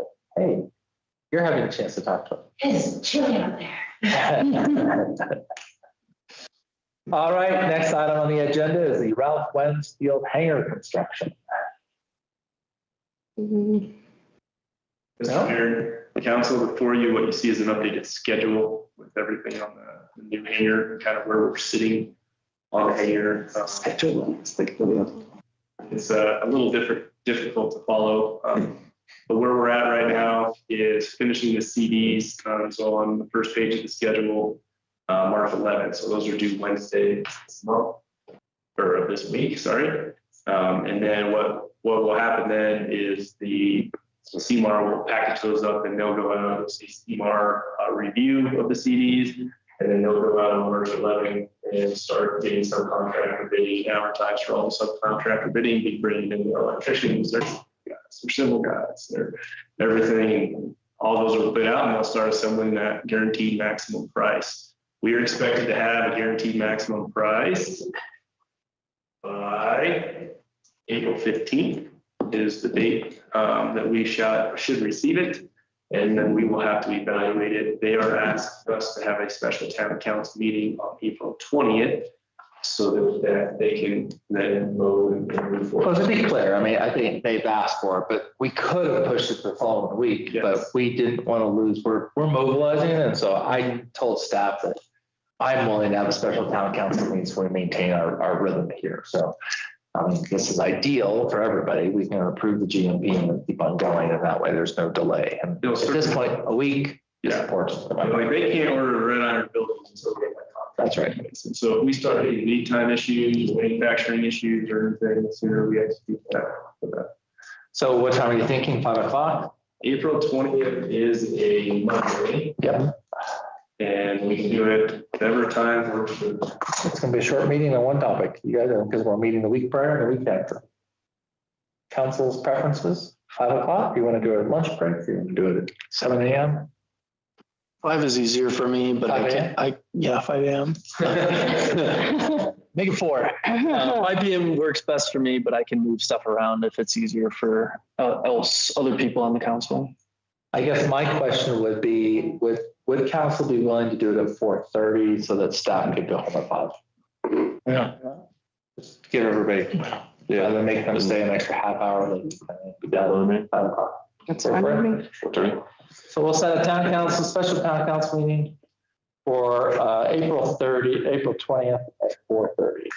you're having a chance to talk to them. It's chilly out there. All right, next item on the agenda is the Ralph Wenz Field hangar construction. Mr. Mayor, the council, before you, what you see is an updated schedule with everything on the new hangar, and kind of where we're sitting on the hangar. It's a little difficult to follow, but where we're at right now is finishing the CDs. So on the first page of the schedule, March 11th. So those are due Wednesday this month or this week, sorry. And then what will happen then is the CMAR will package those up and they'll go out and see CMAR review of the CDs. And then they'll go out on March 11th and start getting subcontractor bidding, advertised for all the subcontractor bidding, be bringing in the electricians, their civil guys, everything. All those will bid out and they'll start assembling that guaranteed maximum price. We are expected to have a guaranteed maximum price by April 15th is the date that we should receive it. And then we will have to evaluate it. They are asking us to have a special town council meeting on April 20th so that they can then move and move forward. Well, to be clear, I mean, I think they've asked for it, but we could have pushed it the following week, Yes. but we didn't want to lose. We're mobilizing it. And so I told staff that I'm willing to have a special town council meeting so we maintain our rhythm here. So, I mean, this is ideal for everybody. We can approve the GMP and keep on going, and that way there's no delay. And at this point, a week is important. Like they can't order red iron buildings until they get that contract. That's right. And so if we start hitting lead time issues, manufacturing issues or anything, the sooner we execute that. So what time are you thinking? 5 o'clock? April 20th is a Monday. Yep. And we can do it whatever time works for. It's going to be a short meeting on one topic. You guys, because we're meeting the week prior and the week after. Council's preferences, 5 o'clock. You want to do a lunch break? You want to do it at 7 a.m.? 5 is easier for me, but 5 I can't, 5 a.m. Make it 4. 5 p.m. works best for me, but I can move stuff around if it's easier for other people on the council. I guess my question would be with would council be willing to do it at 4:30 so that staff could go home at 5? Yeah. Just give everybody, rather than make them stay an extra half hour and be done at 5 o'clock. That's fine with me. So we'll set a town council, special town council meeting for April 20th at 4:30.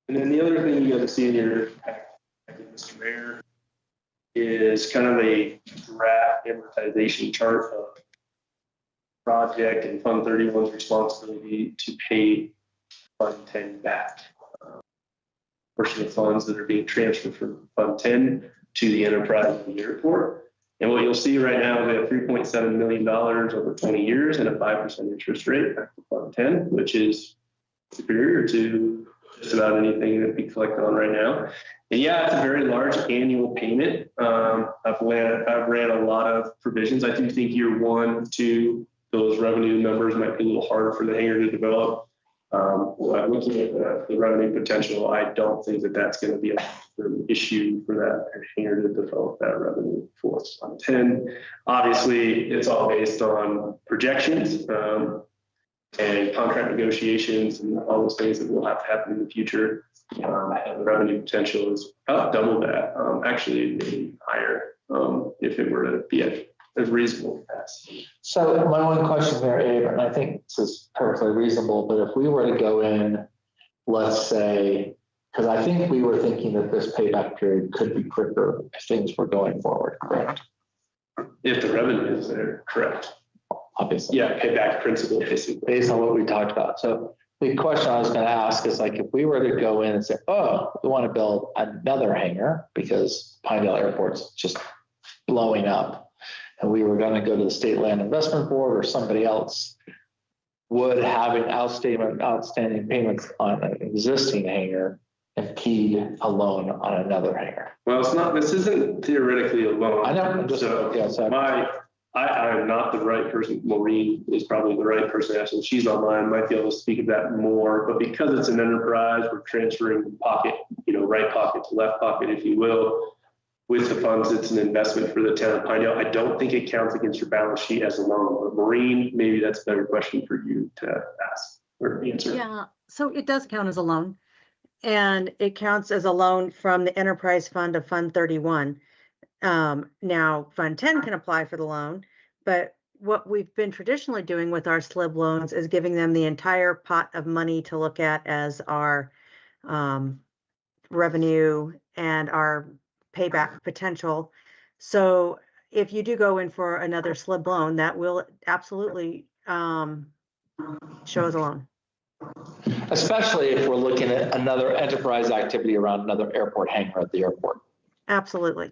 And then the other thing you got to see in your, Mr. Mayor, is kind of a draft amortization chart of project and Fund 31's responsibility to pay Fund 10 back. Portion of funds that are being transferred from Fund 10 to the enterprise of the airport. And what you'll see right now is we have $3.7 million over 20 years and a 5% interest rate back to Fund 10, which is superior to just about anything that we collect on right now. And yeah, it's a very large annual payment. I've ran a lot of provisions. I do think year 1, 2, those revenue numbers might be a little harder for the hangar to develop. Looking at the revenue potential, I don't think that that's going to be an issue for that hangar to develop that revenue for us on 10. Obviously, it's all based on projections and contract negotiations and all those things that will have to happen in the future. The revenue potential is about double that, actually maybe higher if it were to be a reasonable capacity. So my one question there, Abe, and I think this is perfectly reasonable, but if we were to go in, let's say, because I think we were thinking that this payback period could be quicker if things were going forward, correct? If the revenue is there, correct. Obviously. Yeah, payback principle, basically. Based on what we talked about. So the question I was going to ask is like, if we were to go in and say, oh, we want to build another hangar because Pinedale Airport's just blowing up, and we were going to go to the State Land Investment Board or somebody else, would having outstanding payments on an existing hangar impede a loan on another hangar? Well, it's not, this isn't theoretically a loan. I know, I'm just, So yeah, so I am not the right person. Maureen is probably the right person to ask, and she's online, might be able to speak of that more. But because it's an enterprise, we're transferring pocket, right pocket to left pocket, if you will. With the funds, it's an investment for the town of Pinedale. I don't think it counts against your balance sheet as a loan. But Maureen, maybe that's a better question for you to ask or answer. Yeah, so it does count as a loan. And it counts as a loan from the enterprise fund of Fund 31. Now, Fund 10 can apply for the loan, but what we've been traditionally doing with our SLIB loans is giving them the entire pot of money to look at as our revenue and our payback potential. So if you do go in for another SLIB loan, that will absolutely show as a loan. especially if we're looking at another enterprise activity around another airport hangar at the airport. Absolutely.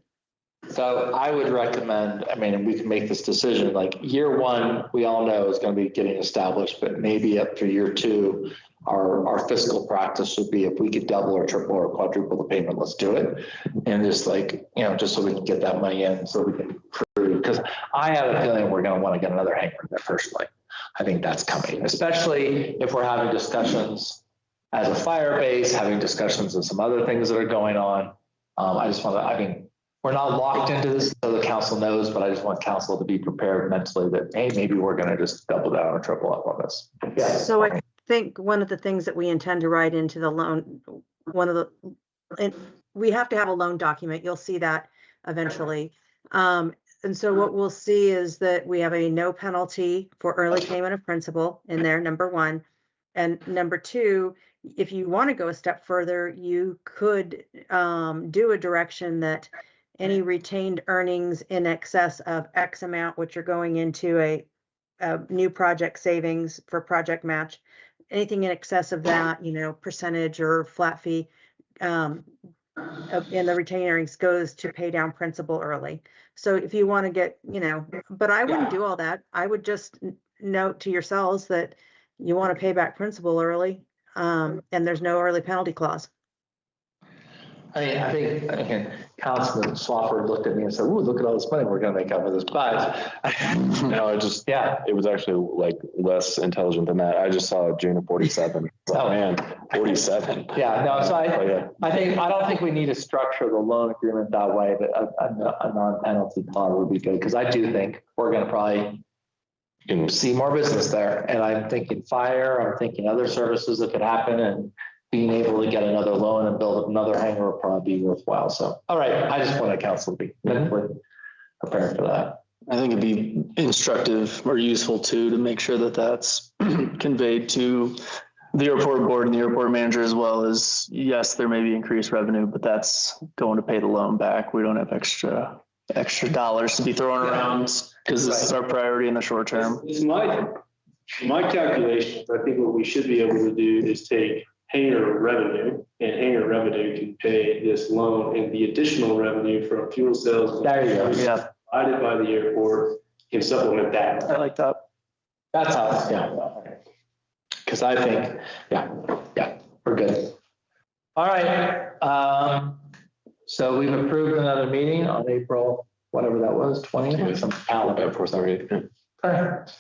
So I would recommend, I mean, we can make this decision, like year 1, we all know is going to be getting established, but maybe up to year 2, our fiscal practice would be if we could double or triple or quadruple the payment, let's do it. And just like, just so we can get that money in so we can prove, because I have a feeling we're going to want to get another hangar there personally. I think that's coming, especially if we're having discussions as a fire base, having discussions and some other things that are going on. I just want to, I mean, we're not locked into this, so the council knows, but I just want council to be prepared mentally that, hey, maybe we're going to just double down or triple up on this. Yeah. So I think one of the things that we intend to write into the loan, we have to have a loan document. You'll see that eventually. And so what we'll see is that we have a no penalty for early payment of principal in there, number 1. And number 2, if you want to go a step further, you could do a direction that any retained earnings in excess of X amount, which are going into a new project savings for project match, anything in excess of that, percentage or flat fee in the retained earnings goes to pay down principal early. So if you want to get, but I wouldn't do all that. I would just note to yourselves that you want to pay back principal early, and there's no early penalty clause. I think, again, Councilman Swafford looked at me and said, ooh, look at all this money we're gonna make out of this, but. No, it was actually like less intelligent than that. I just saw June of 47. Oh, man, 47. Yeah, no, so yeah. I don't think we need to structure the loan agreement that way, but a non-penalty clause would be good, because I do think we're gonna probably see more business there. And I'm thinking fire, I'm thinking other services that could happen, and being able to get another loan and build another hangar will probably be worthwhile. So, all right, I just want council to be mentally prepared for that. I think it'd be instructive or useful too, to make sure that that's conveyed to the airport board and the airport manager as well. As yes, there may be increased revenue, but that's going to pay the loan back. We don't have extra dollars to be thrown around because this is our priority in the short term. It's my calculations. I think what we should be able to do is take hangar revenue, and hangar revenue can pay this loan, and the additional revenue from fuel sales. There you go. Yeah. Provided by the airport can supplement that. I like that. That's how it's going. Because I think, yeah, we're good. All right. So we've approved another meeting on April, whatever that was, 20th. Some calendar for some reason. Okay.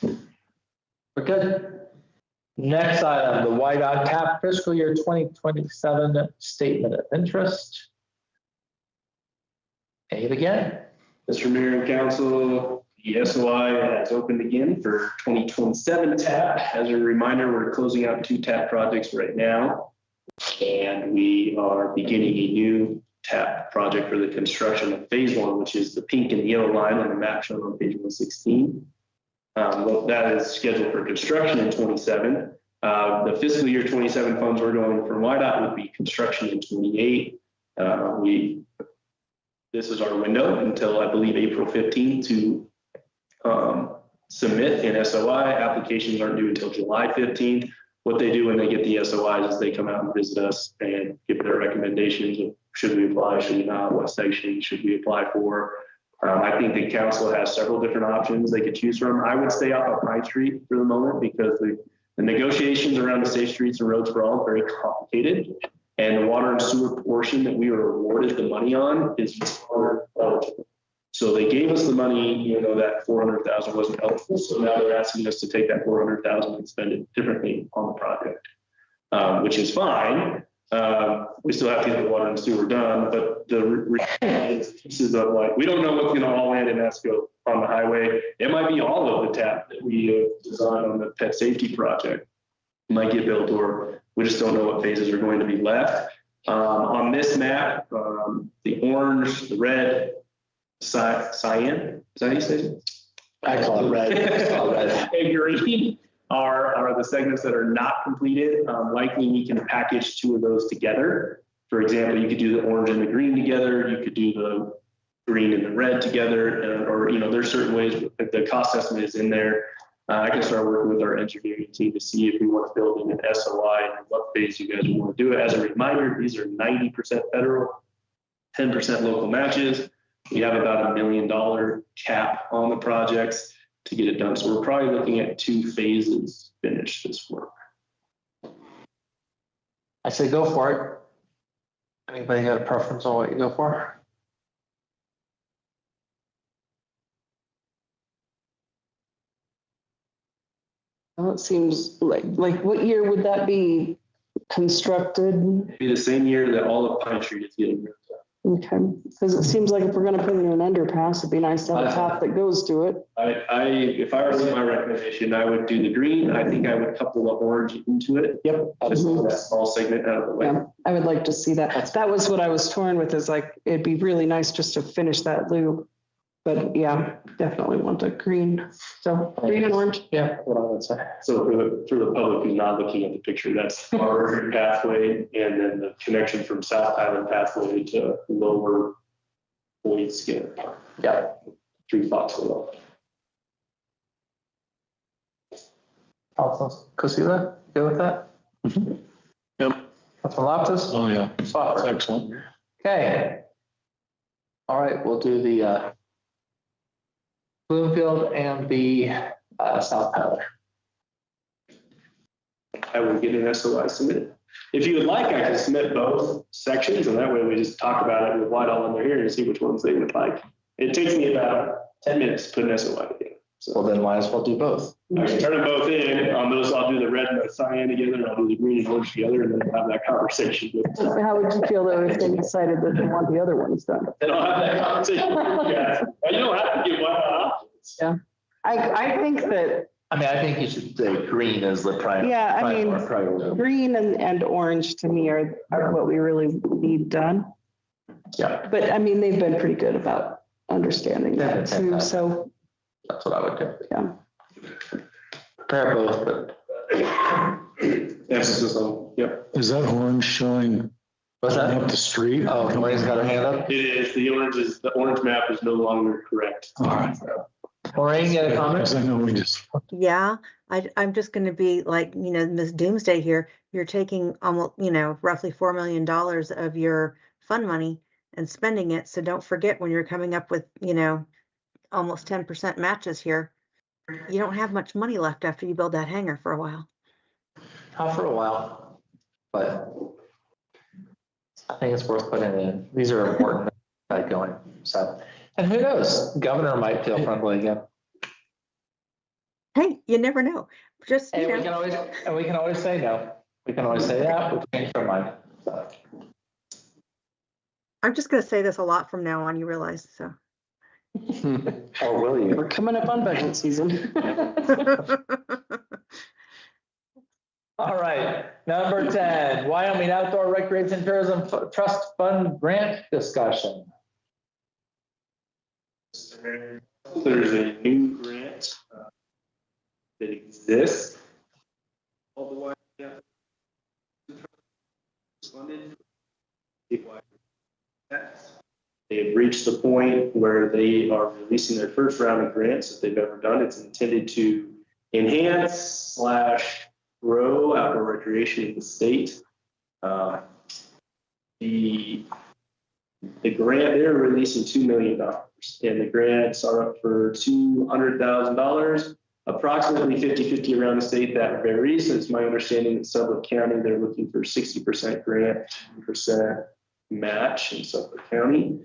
We're good. Next item, the White Dot Cap fiscal year 2027 statement of interest. Abe again. Mr. Mayor and Council, the SOI has opened again for 2027 TAP. As a reminder, we're closing out 2 TAP projects right now, and we are beginning a new TAP project for the construction of phase 1, which is the pink and yellow line on the map shown on page 116. That is scheduled for construction in 27. The fiscal year 27 funds we're going for YDOT would be construction in 28. This is our window until I believe April 15th to submit an SOI. Applications aren't due until July 15th. What they do when they get the SOIs is they come out and visit us and give their recommendations of should we apply, should we not, what section should we apply for. I think the council has several different options they could choose from. I would stay off of Pine Street for the moment because the negotiations around the safe streets and roads for all very complicated. And the water and sewer portion that we were awarded the money on is eligible. So they gave us the money, even though that 400,000 wasn't eligible. So now they're asking us to take that 400,000 and spend it differently on the project, which is fine. We still have to get the water and sewer done, but the pieces of like, we don't know what's going to all land in ESCO on the highway. It might be all of the TAP that we designed on the pet safety project might get built, or we just don't know what phases are going to be left. On this map, the orange, the red, cyan, is that how you say it? I call it red. And green are the segments that are not completed. Likely we can package 2 of those together. For example, you could do the orange and the green together. You could do the green and the red together, or there's certain ways the cost estimate is in there. I can start working with our engineering team to see if we want to build in an SOI and what phase you guys want to do it. As a reminder, these are 90% federal, 10% local matches. We have about $1 million cap on the projects to get it done. So we're probably looking at 2 phases finish this work. I say go for it. Anybody got a preference on what you go for? Well, it seems like what year would that be constructed? It'd be the same year that all of Pine Street is getting built. Okay, because it seems like if we're gonna put in an underpass, it'd be nice to have a path that goes to it. If I were to my recommendation, I would do the green. I think I would couple the orange into it. Yep. Just that small segment out of the way. Yeah, I would like to see that. That was what I was torn with, is like, it'd be really nice just to finish that loop. But yeah, definitely want the green. So green and orange. Yeah, what I would say. So for the public who's not looking at the picture, that's our pathway, and then the connection from South Highland pathway to Lower Boyd Skinner Park. Yeah. 3 blocks below. Councilman Cosilla, good with that? Yep. Councilman Loftus? Oh, yeah. Swafford. That's excellent. Okay. All right, we'll do the Bloomfield and the South Tyler. I will get an SOI submitted. If you would like, I can submit both sections, and that way we just talk about it with Whitehall in their hearing and see which ones they would like. It takes me about 10 minutes to put an SOI together. Well, then might as well do both. I can turn them both in. On those, I'll do the red and the cyan together, and I'll do the green and orange together, and then we'll have that conversation. How would you feel though if they decided that they want the other ones done? Then I'll have that conversation with you guys. You don't have to give one options. Yeah, I think that, I mean, I think you should say green is the priority. yeah, I mean, green and orange to me are what we really need done. Yeah, But I mean, they've been pretty good about understanding that Yeah, too, so, that's what I would do. yeah. Prepare both, but Emphasis on, yep. Is that orange showing what's that? up the street? Oh, Maureen's got her hand up. It is, the orange map is no longer correct. All right. Maureen, you had a comment? Because I know we just, Yeah, I'm just gonna be like, Miss Doomsday here. You're taking almost, roughly $4 million of your fund money and spending it. So don't forget when you're coming up with, almost 10% matches here. You don't have much money left after you build that hangar for a while. Not for a while, but I think it's worth putting in. These are important, going, so. And who knows, governor might feel friendly again. Hey, you never know. Just, And we can always say no. We can always say, yeah, we changed our mind. So. I'm just gonna say this a lot from now on, you realize, so. Or will you? We're coming up on budget season. All right, number 10, Wyoming Outdoor Recreation Tourism Trust Fund Grant discussion. There's a new grant that exists. All the way funded. They've reached the point where they are releasing their first round of grants that they've ever done. It's intended to enhance / grow outdoor recreation in the state. The grant, they're releasing $2 million, and the grants are up for $200,000, approximately 50-50 around the state. That varies. It's my understanding that Suffolk County, they're looking for 60% grant, 10% match in Suffolk County.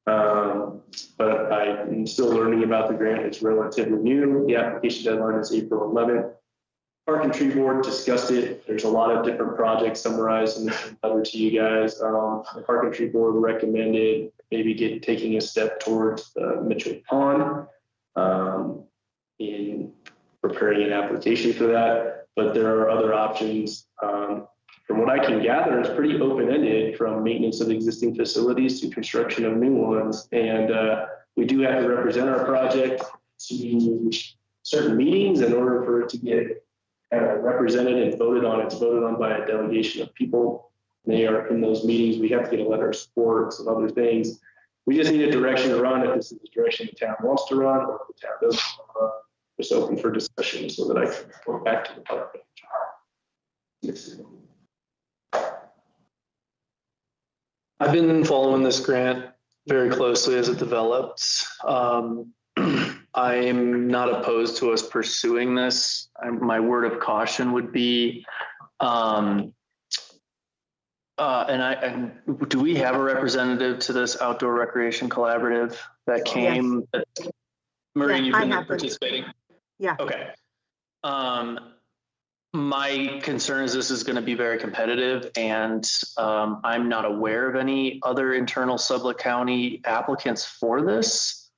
But I'm still learning about the grant. It's relatively new. The application deadline is April 11th. Park and Tree Board discussed it. There's a lot of different projects summarized in this letter to you guys. The Park and Tree Board recommended maybe taking a step towards Mitchell Pond in preparing an application for that. But there are other options. From what I can gather, it's pretty open-ended, from maintenance of existing facilities to construction of new ones. And we do have to represent our project to certain meetings in order for it to get represented and voted on. It's voted on by a delegation of people. They are in those meetings. We have to get a letter of support, some other things. We just need a direction to run. If this is the direction the town wants to run, or if the town doesn't, it's open for discussion so that I can report back to the department. I've been following this grant very closely as it developed. I'm not opposed to us pursuing this. My word of caution would be, and do we have a representative to this outdoor recreation collaborative that came? Yes. Maureen, Yeah, you've been I have participating? Yeah. Okay. My concern is this is going to be very competitive, and I'm not aware of any other internal Sublette County applicants for this.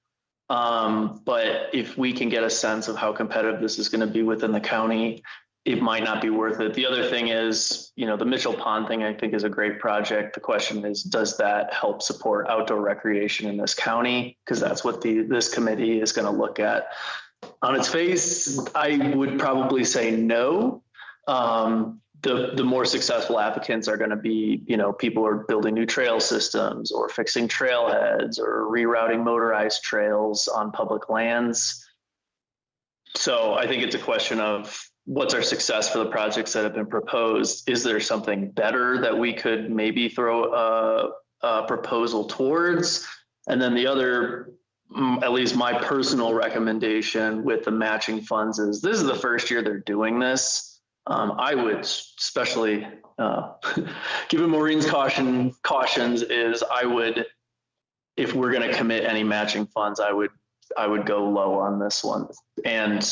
But if we can get a sense of how competitive this is going to be within the county, it might not be worth it. The other thing is, the Mitchell Pond thing, I think, is a great project. The question is, does that help support outdoor recreation in this county? Because that's what this committee is going to look at. On its face, I would probably say no. The more successful applicants are going to be, people who are building new trail systems or fixing trailheads or rerouting motorized trails on public lands. So I think it's a question of what's our success for the projects that have been proposed? Is there something better that we could maybe throw a proposal towards? And then the other, at least my personal recommendation with the matching funds is, this is the first year they're doing this. I would especially, given Maureen's cautions is I would, if we're going to commit any matching funds, I would go low on this one. And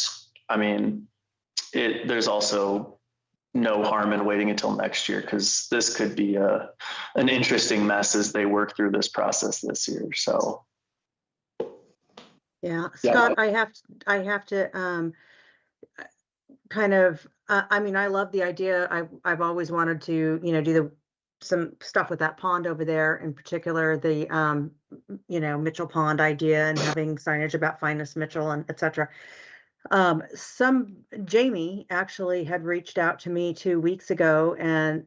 I mean, there's also no harm in waiting until next year, because this could be an interesting mess as they work through this process this year. So. Yeah, Scott, I have to kind of, I mean, I love the idea. I've always wanted to, do some stuff with that pond over there, in particular, the, Mitchell Pond idea and having signage about Finest Mitchell and et cetera. Jamie actually had reached out to me 2 weeks ago and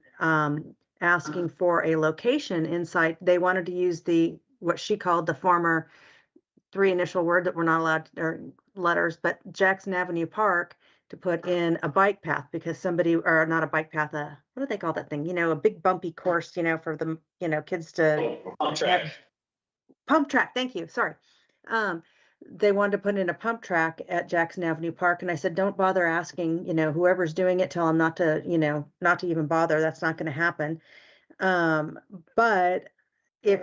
asking for a location inside. They wanted to use what she called the former 3 initial word that we're not allowed, or letters, but Jackson Avenue Park, to put in a bike path, because or not a bike path, what do they call that thing? A big bumpy course, for the, kids to. Pump track. Pump track, thank you, sorry. They wanted to put in a pump track at Jackson Avenue Park. And I said, don't bother asking, whoever's doing it, tell them not to even bother. That's not going to happen. But if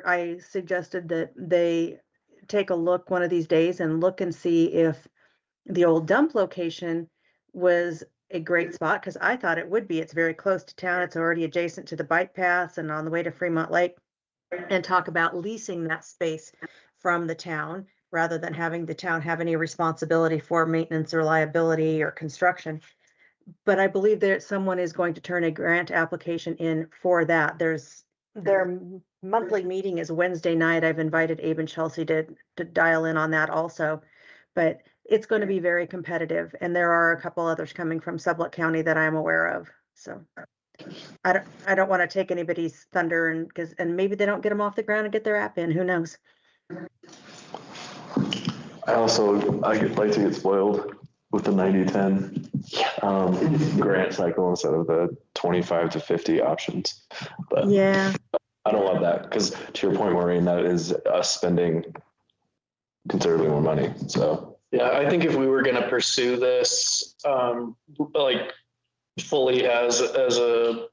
I suggested that they take a look one of these days and look and see if the old dump location was a great spot, because I thought it would be. It's very close to town. It's already adjacent to the bike paths and on the way to Fremont Lake, and talk about leasing that space from the town, rather than having the town have any responsibility for maintenance or liability or construction. But I believe that someone is going to turn a grant application in for that. Their monthly meeting is Wednesday night. I've invited Abe and Chelsea to dial in on that also, but it's going to be very competitive. And there are a couple others coming from Sublette County that I'm aware of. So I don't want to take anybody's thunder, and maybe they don't get them off the ground and get their app in. Who knows? I'd like to get spoiled with the 90-10 grant cycle instead of the 25 to 50 options. But yeah, I don't love that, because to your point, Maureen, that is us spending considerably more money. So yeah, I think if we were going to pursue this, like fully as the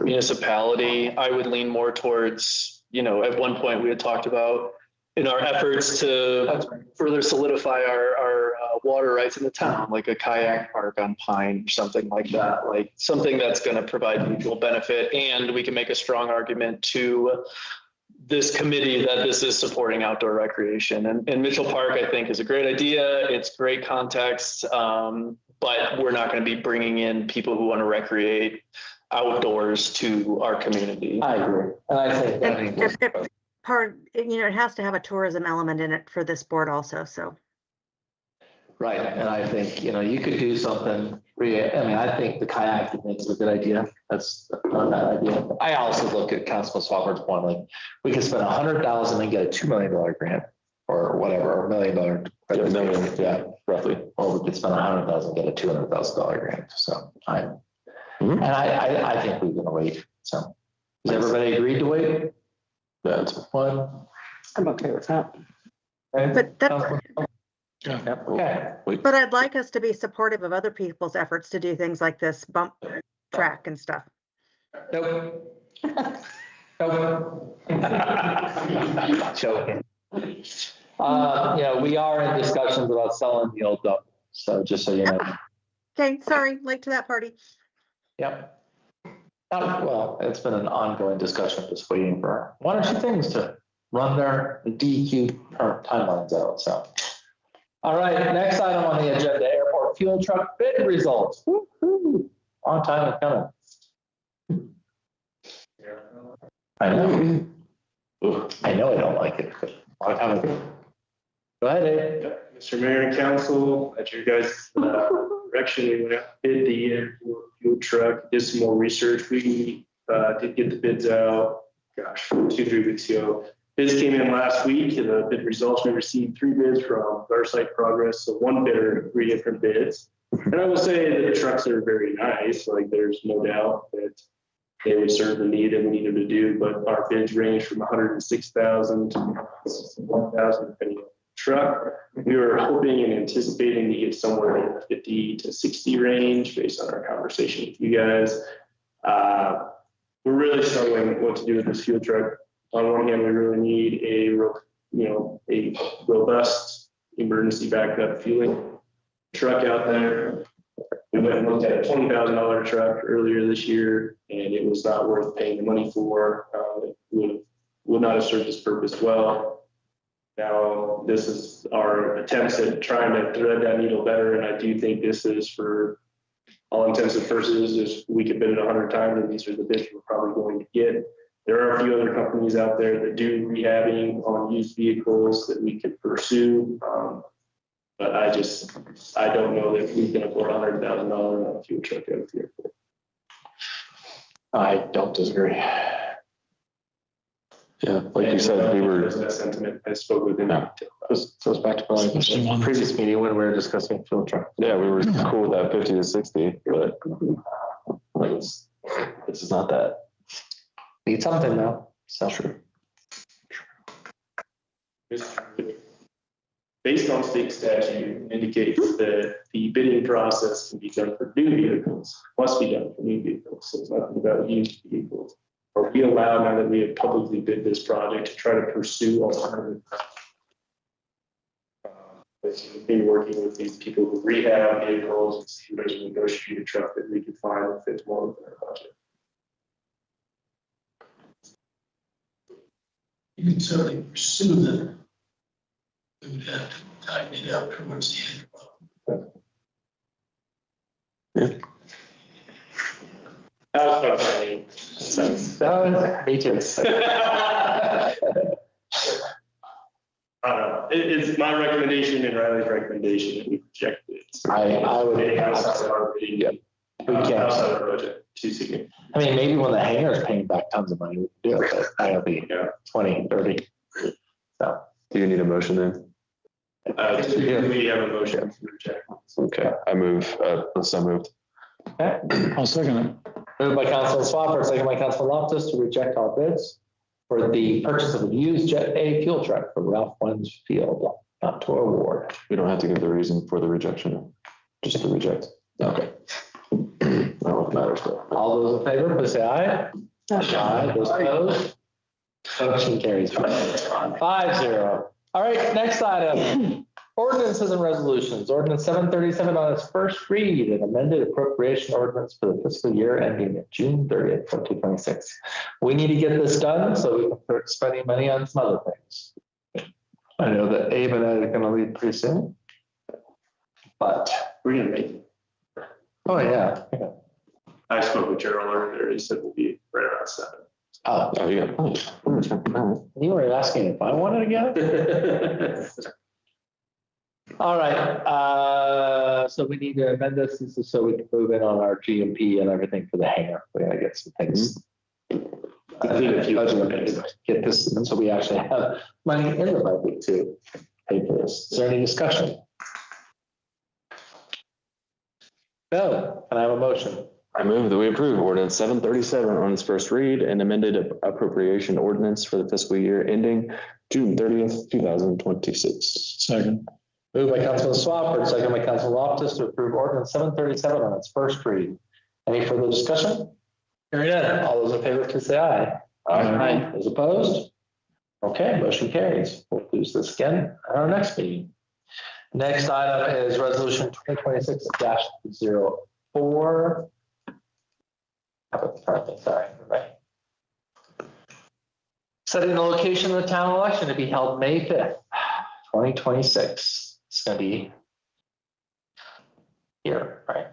municipality, I would lean more towards, at one point we had talked about, in our efforts to further solidify our water rights in the town, like a kayak park on Pine or something like that, like something that's going to provide mutual benefit. And we can make a strong argument to this committee that this is supporting outdoor recreation. And Mitchell Park, I think, is a great idea. It's great context, but we're not going to be bringing in people who want to recreate outdoors to our community. I agree. And I think it has to have a tourism element in it for this board also. So. Right. And I think, you could do something. I think the kayak thing is a good idea. That's not a bad idea. I also look at Councilman Swafford's point, like we could spend $100,000 and get a $2 million grant or whatever, or $1 million. Yeah, roughly. Or we could spend $100,000 and get a $200,000 grant. So I think we're going to wait. So does everybody agree to wait? That's fun. I'm okay with that. But Okay. But I'd like us to be supportive of other people's efforts to do things like this bump track and stuff. Nope. Nope. Joking. We are in discussions about selling the old dump. So just so you know. Okay, sorry, late to that party. Yep. Well, it's been an ongoing discussion, just waiting for one or two things to run their DEQ timelines out. So. All right, next item on the agenda, airport fuel truck bid results. Woo-hoo. On time and coming. I know. I know I don't like it, but a lot of time ago. Go ahead, Dave. Mr. Mayor and Council, at your guys' direction, we went out, bid the airport fuel truck, did some more research. We did get the bids out, 2-3 weeks ago. Bids came in last week, and the bid results, we received 3 bids from our site progress, so 1 bidder, 3 different bids. And I will say that the trucks are very nice, like there's no doubt that they would serve the need that we need them to do, but our bids range from $106,000 to $1,000, depending on truck. We were hoping and anticipating to get somewhere in the 50 to 60 range based on our conversation with you guys. We're really struggling what to do with this fuel truck. On one hand, we really need a robust emergency backup fueling truck out there. We went and looked at a $20,000 truck earlier this year, and it was not worth paying the money for. It would not have served its purpose well. Now, this is our attempts at trying to thread that needle better, and I do think this is, for all intents and purposes, is we could bid it 100 times, and these are the bids we're probably going to get. There are a few other companies out there that do rehabbing on used vehicles that we could pursue. But I don't know that we can afford $100,000 on a fuel truck out here. I don't disagree. Yeah, like you said, we were. That sentiment, I spoke with him. This goes back to probably the previous meeting when we were discussing fuel truck. Yeah, we were cool with that 50 to 60, but this is not that. Need something now, so. Sure. Based on state statute, indicates that the bidding process can be done for new vehicles, must be done for new vehicles. So it's nothing about used vehicles. Are we allowed, now that we have publicly bid this project, to try to pursue alternative? We've been working with these people who rehab vehicles and see if there's a negotiated truck that we can find that fits more within our budget. You can certainly pursue them. We would have to tighten it up towards the end. Yeah. That was funny. Me too. It's my recommendation and Riley's recommendation that we reject it. I would. Outside our Yeah. We can't. outside our budget, too significant. I mean, maybe when the hangar is paying back tons of money, we can do it, but that'll be 20, 30. So. Do you need a motion then? We have a motion to reject. Okay, I move, so moved. Okay. I'll second it. Moved by Councilman Swafford, second by Councilman Loftus to reject all bids for the purchase of a used Jet A fuel truck for Ralph Wynn's Field, not to award. We don't have to give the reason for the rejection, just to reject. Okay. I don't know if it matters, but. All those in favor, please say aye. Aye. Those opposed? Motion carries 5-0. All right, next item. Ordinances and resolutions. Ordinance 737 on its first read, an amended appropriation ordinance for the fiscal year ending June 30th, 2026. We need to get this done so we can start spending money on some other things. I know that Abe and I are going to leave pretty soon, but We're gonna make it. oh yeah. I spoke with Gerald earlier. He said we'll be right around 7. Oh, Oh, yeah. you were asking if I wanted to get it? All right, so we need to amend this so we can move in on our GMP and everything for the hangar. We gotta get some things. Get this, and so we actually have money in the budget to pay for this. Is there any discussion? No, can I have a motion? I move that we approve ordinance 737 on its first read and amended appropriation ordinance for the fiscal year ending June 30th, 2026. Second. Moved by Councilman Swafford, second by Councilman Loftus to approve ordinance 737 on its first read. Any further discussion? Hearing none. All those in favor, please say aye. Aye. Those opposed? Okay, motion carries. We'll use this again at our next meeting. Next item is resolution 2026-04. Sorry, right. Setting the location of the town election to be held May 5th, 2026. It's gonna be here, right?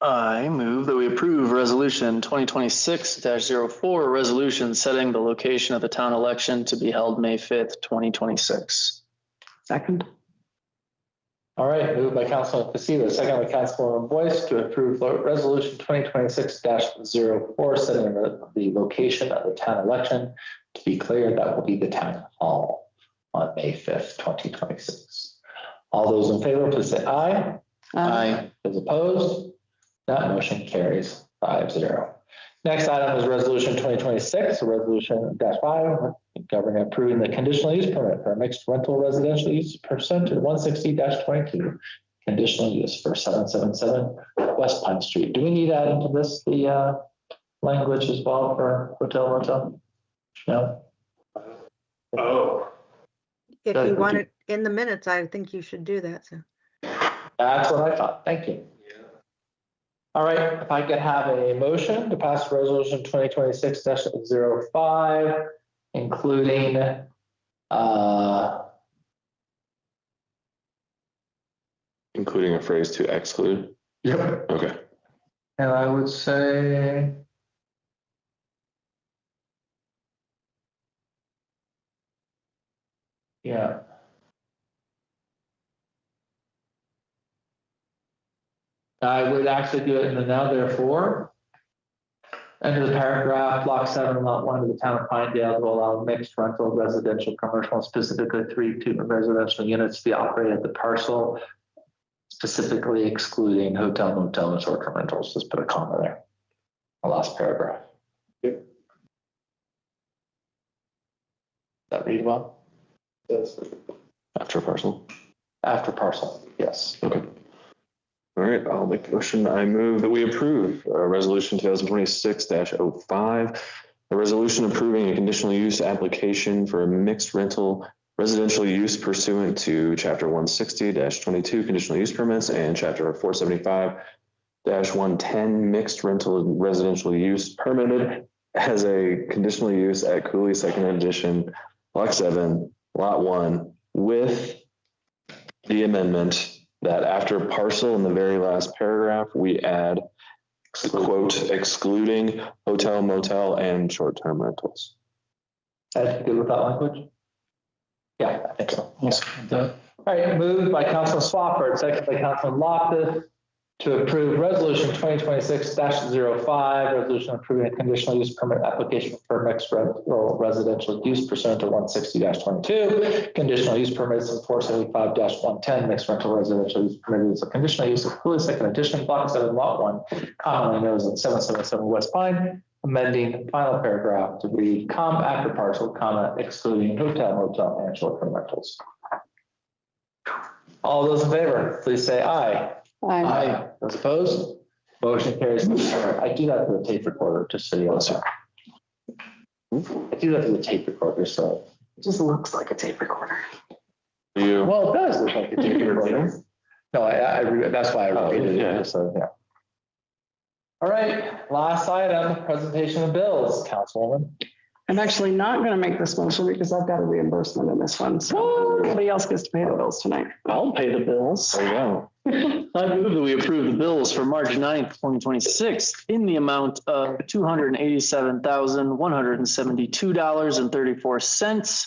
I move that we approve resolution 2026-04, a resolution setting the location of the town election to be held May 5th, 2026. Second. All right, moved by Councilman Castillo, second by Councilwoman Boyce to approve resolution 2026-04, setting the location of the town election. To be clear, that will be the town hall on May 5th, 2026. All those in favor, please say aye. Aye. Those opposed? That motion carries 5-0. Next item is resolution 2026, resolution -5, governing approving the conditional use permit for a mixed rental residential use pursuant to 160-22. Conditional use for 777 West Pine Street. Do we need to add into this the language as well for hotel motel? No. Oh, If you want it in the minutes, I think you should do that, so. That's what I thought. Thank you. All right, if I could have a motion to pass resolution 2026-05, including Including a phrase to exclude. Yep. Okay. And I would say yeah. I would actually do it in the now therefore. Under the paragraph, block 7, lot 1 of the town of Pinedale to allow mixed rental, residential, commercial, specifically 3 2 residential units to be operated at the parcel, specifically excluding hotel, motel, and short-term rentals. Just put a comma there. The last paragraph. Yep. That read well? yes. After parcel. After parcel, yes. Okay. All right, I'll make the motion. I move that we approve resolution 2026-05, a resolution approving a conditional use application for a mixed rental residential use pursuant to chapter 160-22 conditional use permits and chapter 475-110 mixed rental residential use permitted as a conditional use at Cooley Second Edition, block 7, lot 1, with the amendment that after parcel in the very last paragraph, we add the quote, excluding hotel, motel, and short-term rentals. Ed, good with that language? Yeah, I think so. Yeah. All right, moved by Councilman Swafford, second by Councilman Loftus to approve resolution 2026-05, resolution approving a conditional use permit application for mixed rental residential use pursuant to 160-22. Conditional use permits in 475-110 mixed rental residential use permitted as a conditional use of Cooley Second Edition, block 7, lot 1, commonly known as 777 West Pine, amending final paragraph to read after parcel, excluding hotel, motel, and short-term rentals. All those in favor, please say aye. Aye. Those opposed? Motion carries. I do that to the tape recorder, just so you know. I do that to the tape recorder, so It just looks like a tape recorder. You, well, it does look like a tape recorder. No, that's why I repeated it. yeah. So, yeah. All right, last item, presentation of bills, Councilwoman. I'm actually not going to make this motion because I've got a reimbursement in this one. So nobody else gets to pay the bills tonight. I'll pay the bills. there you go. I move that we approve the bills for March 9th, 2026 in the amount of $287,172.34,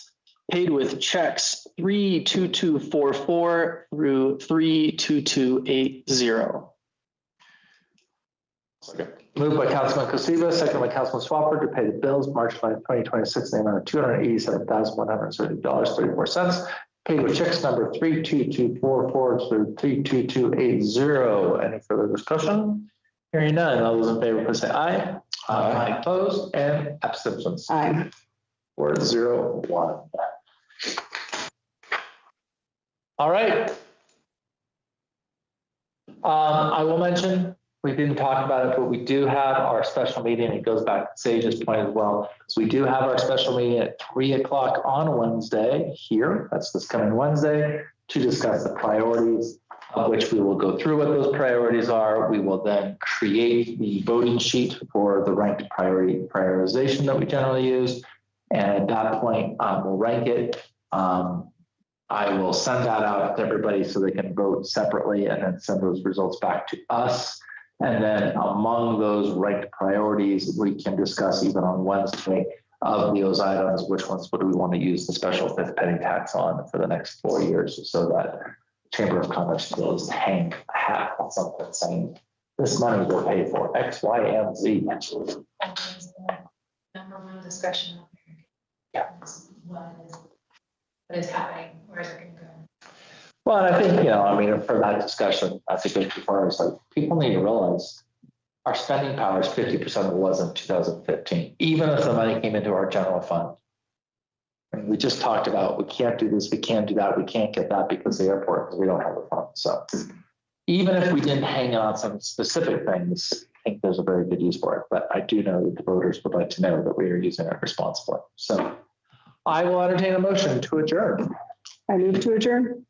paid with checks 32244 through 32280. Moved by Councilman Cosiva, second by Councilman Swafford to pay the bills March 9th, 2026, in the amount of $287,170.34, paid with checks number 32244 through 32280. Any further discussion? Hearing none, all those in favor, please say aye. Aye. Opposed and abstentions. Aye. 4-0-1. All right. I will mention, we didn't talk about it, but we do have our special meeting. It goes back to Sage's point as well. So we do have our special meeting at 3 o'clock on Wednesday here. That's this coming Wednesday to discuss the priorities, of which we will go through what those priorities are. We will then create the voting sheet for the ranked priority prioritization that we generally use. And at that point, we'll rank it. I will send that out to everybody so they can vote separately and then send those results back to us. And then among those ranked priorities, we can discuss even on Wednesday of those items, which ones would we want to use the special fifth penny tax on for the next 4 years, so that Chamber of Commerce will hang a hat on something saying this money will pay for X, Y, and Z. Number one discussion. Yeah. What is happening? Where is it going to go? Well, and I think, for that discussion, I think as far as like people need to realize our spending power is 50% of what it was in 2015, even if the money came into our general fund. And we just talked about, we can't do this, we can't do that, we can't get that because of the airport, because we don't have the funds. So even if we didn't hang on some specific things, I think there's a very good use for it. But I do know that the voters would like to know that we are using it responsibly. So I will entertain a motion to adjourn. I move to adjourn.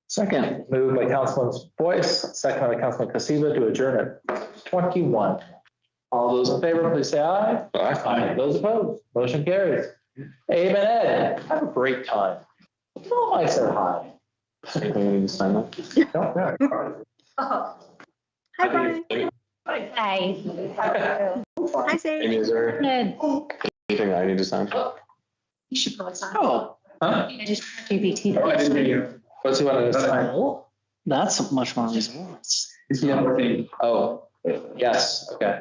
Second. Moved by Councilman Boyce, second by Councilman Casiva to adjourn at 21. All those in favor, please say aye. Aye. Those opposed, motion carries. Abe and Ed, have a great time. Tell them I said hi. Anything you need to sign that? No, Oh. Hi, Brian. Hi. Hi, Sam. Amy, is there Good. anything I need to sign? You should probably sign. Oh, Huh? I just GBT. Oh, I didn't hear you. What's he want to sign? that's much more reasonable. It's not working. Oh, yes, okay.